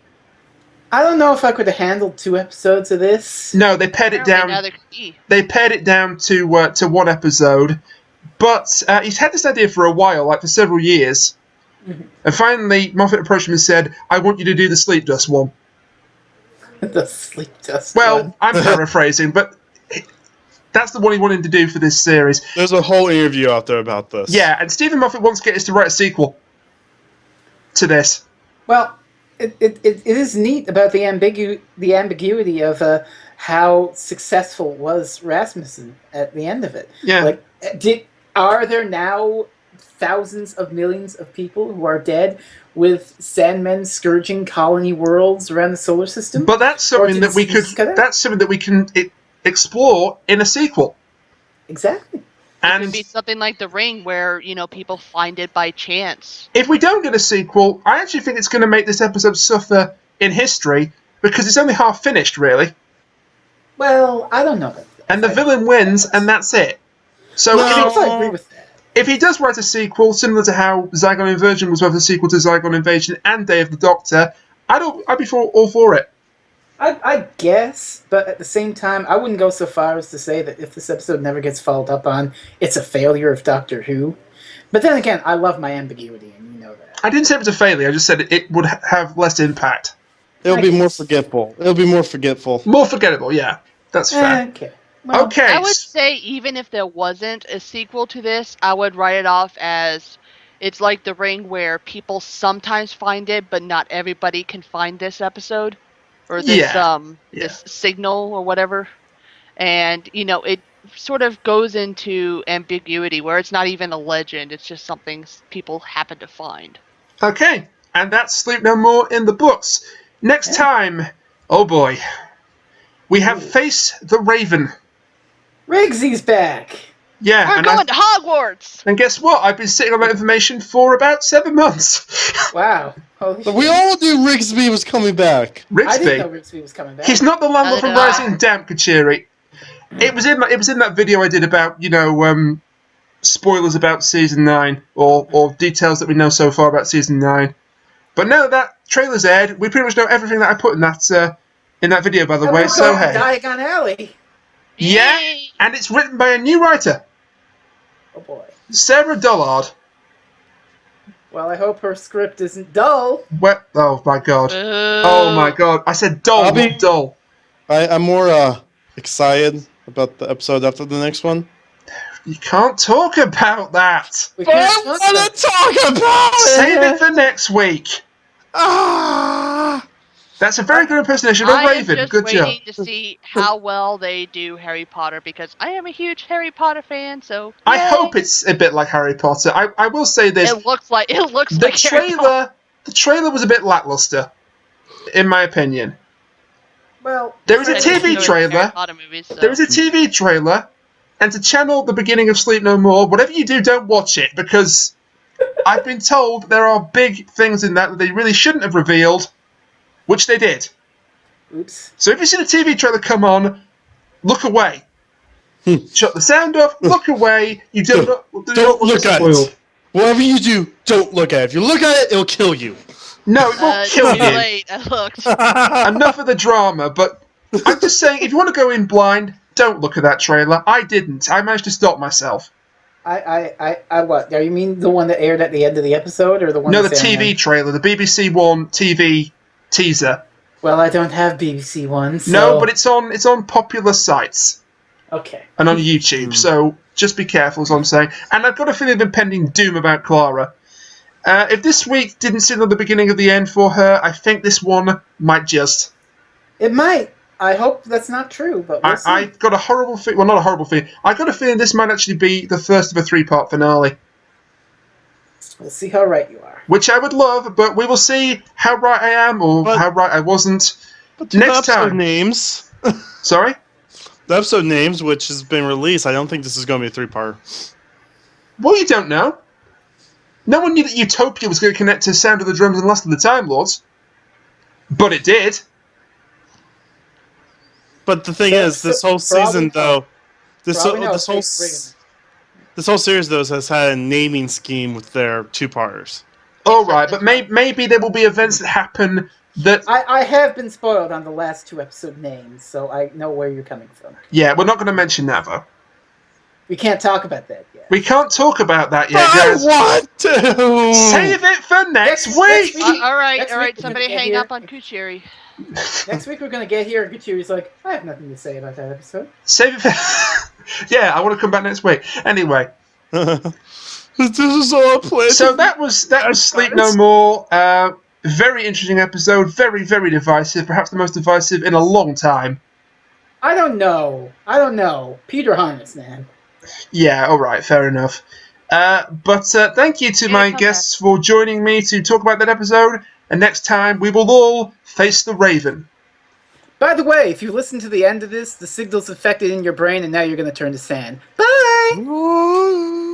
Speaker 3: I don't know if I could have handled 2 episodes of this.
Speaker 1: No, they pared it down.
Speaker 4: Neither could he.
Speaker 1: They pared it down to 1 episode. But he's had this idea for a while, like for several years. And finally, Moffat approached him and said, I want you to do the Sleep Dust one.
Speaker 3: The Sleep Dust
Speaker 1: Well,
Speaker 3: one.
Speaker 1: I'm paraphrasing, but that's the one he wanted to do for this series.
Speaker 2: There's a whole interview out there about this.
Speaker 1: Yeah, and Stephen Moffat wants to get us to write a sequel to this.
Speaker 3: Well, it is neat about the ambiguity of how successful was Rasmussen at the end of it.
Speaker 1: Yeah.
Speaker 3: Like, are there now thousands of millions of people who are dead with Sandmen scourging colony worlds around the solar system?
Speaker 1: But that's something that we could. That's something that we can explore in a sequel.
Speaker 3: Exactly.
Speaker 1: And
Speaker 4: It could be something like The Ring, where people find it by chance.
Speaker 1: if we don't get a sequel, I actually think it's going to make this episode suffer in history because it's only half finished, really.
Speaker 3: Well, I don't know about that.
Speaker 1: And the villain wins, and that's it. So
Speaker 3: I agree with that.
Speaker 1: if he does write a sequel, similar to how Zygon Inversion was both a sequel to Zygon Invasion and Day of the Doctor, I'd be all for it.
Speaker 3: I guess, but at the same time, I wouldn't go so far as to say that if this episode never gets followed up on, it's a failure of Doctor Who. But then again, I love my ambiguity, and you know that.
Speaker 1: I didn't say it was a failure, I just said it would have less impact.
Speaker 2: It'll be more forgetful. It'll be more forgetful.
Speaker 1: More forgettable, yeah. That's fair.
Speaker 3: Okay. Well,
Speaker 1: Okay.
Speaker 4: I would say even if there wasn't a sequel to this, I would write it off as it's like The Ring, where people sometimes find it, but not everybody can find this episode or this this signal or whatever. And it sort of goes into ambiguity where it's not even a legend; it's just something people happen to find.
Speaker 1: Okay, and that's Sleep No More in the books. Next time, oh boy, we have Face the Raven.
Speaker 3: Riggsy's back!
Speaker 1: Yeah,
Speaker 4: We're going to Hogwarts!
Speaker 1: And guess what? I've been sitting on that information for about 7 months.
Speaker 3: Wow. Holy shit.
Speaker 2: We all knew Rigsby was coming back.
Speaker 3: I didn't know
Speaker 1: Rigsby.
Speaker 3: Rigsby was coming back.
Speaker 1: He's not the landlord from
Speaker 4: Neither did
Speaker 1: Rising Damp, Kuchiri. It was in that video I did about, spoilers about Season 9, or details that we know so far about Season 9. But now that trailer's aired, we pretty much know everything that I put in that video, by the way, so hey.
Speaker 3: Diagon Alley.
Speaker 1: Yeah,
Speaker 4: Yay!
Speaker 1: and it's written by a new writer,
Speaker 3: Oh boy.
Speaker 1: Sarah Dollard.
Speaker 3: Well, I hope her script isn't dull.
Speaker 1: Oh my god. Oh my god. I said dull, not dull.
Speaker 2: I'm more excited about the episode after the next one.
Speaker 1: You can't talk about that.
Speaker 3: We
Speaker 2: But I
Speaker 3: can't talk
Speaker 2: want to talk about it!
Speaker 1: Save it for next week.
Speaker 2: Ah!
Speaker 1: That's a very good impersonation of
Speaker 4: I am
Speaker 1: Raven.
Speaker 4: just
Speaker 1: Good job.
Speaker 4: waiting to see how well they do Harry Potter, because I am a huge Harry Potter fan. So
Speaker 1: I
Speaker 4: yay.
Speaker 1: hope it's a bit like Harry Potter. I will say this:
Speaker 4: It looks like
Speaker 1: the
Speaker 4: Harry Potter.
Speaker 1: trailer was a bit lackluster, in my opinion.
Speaker 3: Well,
Speaker 1: There is a
Speaker 4: I just
Speaker 1: TV
Speaker 4: enjoy
Speaker 1: trailer.
Speaker 4: Harry Potter movies, so.
Speaker 1: There is a TV trailer, and to channel the beginning of Sleep No More, whatever you do, don't watch it, because I've been told there are big things in that they really shouldn't have revealed, which they did.
Speaker 3: oops.
Speaker 1: So if you see the TV trailer come on, look away. Shut the sound off, look away. You don't
Speaker 2: Look at it. Whatever you do, don't look at it. If you look at it, it'll kill you.
Speaker 1: No, it won't kill
Speaker 4: Too
Speaker 1: you.
Speaker 4: late. I looked.
Speaker 1: Enough of the drama, but I'm just saying, if you want to go in blind, don't look at that trailer. I didn't. I managed to stop myself.
Speaker 3: I what? You mean the one that aired at the end of the episode, or the one?
Speaker 1: No, the
Speaker 3: that's airing
Speaker 1: TV trailer, the BBC One TV teaser.
Speaker 3: Well, I don't have BBC One. So...
Speaker 1: No, but it's on popular sites
Speaker 3: okay.
Speaker 1: and on YouTube, so just be careful, is what I'm saying. And I've got a feeling of impending doom about Clara. If this week didn't signal the beginning of the end for her, I think this one might just.
Speaker 3: It might. I hope that's not true, but we'll see.
Speaker 1: I got a horrible feeling. Well, not a horrible feeling. I got a feeling this might actually be the first of a 3-part finale.
Speaker 3: We'll see how right you are.
Speaker 1: Which I would love, but we will see how right I am or how right I wasn't.
Speaker 2: But the
Speaker 1: Next
Speaker 2: episode
Speaker 1: time.
Speaker 2: names.
Speaker 1: Sorry?
Speaker 2: The episode names, which has been released, I don't think this is going to be a 3-part.
Speaker 1: Well, you don't know. No one knew that Utopia was going to connect to Sound of the Drums and Last of the Time Lords. But it did.
Speaker 2: But the thing is, this whole season, though, this whole series, though, has had a naming scheme with their 2-parters.
Speaker 1: All right, but maybe there will be events that happen That
Speaker 3: I have been spoiled on the last 2 episode names, so I know where you're coming from.
Speaker 1: yeah, we're not going to mention that though.
Speaker 3: We can't talk about that yet.
Speaker 1: We can't talk about that yet,
Speaker 2: I
Speaker 1: guys.
Speaker 2: want to.
Speaker 1: Save it for next
Speaker 3: Next
Speaker 1: week.
Speaker 3: week.
Speaker 4: All right,
Speaker 3: Next
Speaker 4: all
Speaker 3: week
Speaker 4: right.
Speaker 3: we're
Speaker 4: Somebody
Speaker 3: gonna get
Speaker 4: hang
Speaker 3: here.
Speaker 4: up on Kuchiri.
Speaker 3: Next week we're going to get here, and Kuchiri's like, I have nothing to say about that episode.
Speaker 1: Save it for... yeah, I want to come back next week. Anyway.
Speaker 2: This is all a plan.
Speaker 1: So that was Sleep No More. Very interesting episode. Very, very divisive. Perhaps the most divisive in a long time.
Speaker 3: I don't know. Peter Harness, man.
Speaker 1: Yeah, alright, fair enough. But thank you to my guests for joining me to talk about that episode. And next time we will all face the Raven.
Speaker 3: By the way, if you listen to the end of this, the signal's affected in your brain, and now you're going to turn to sand. Bye!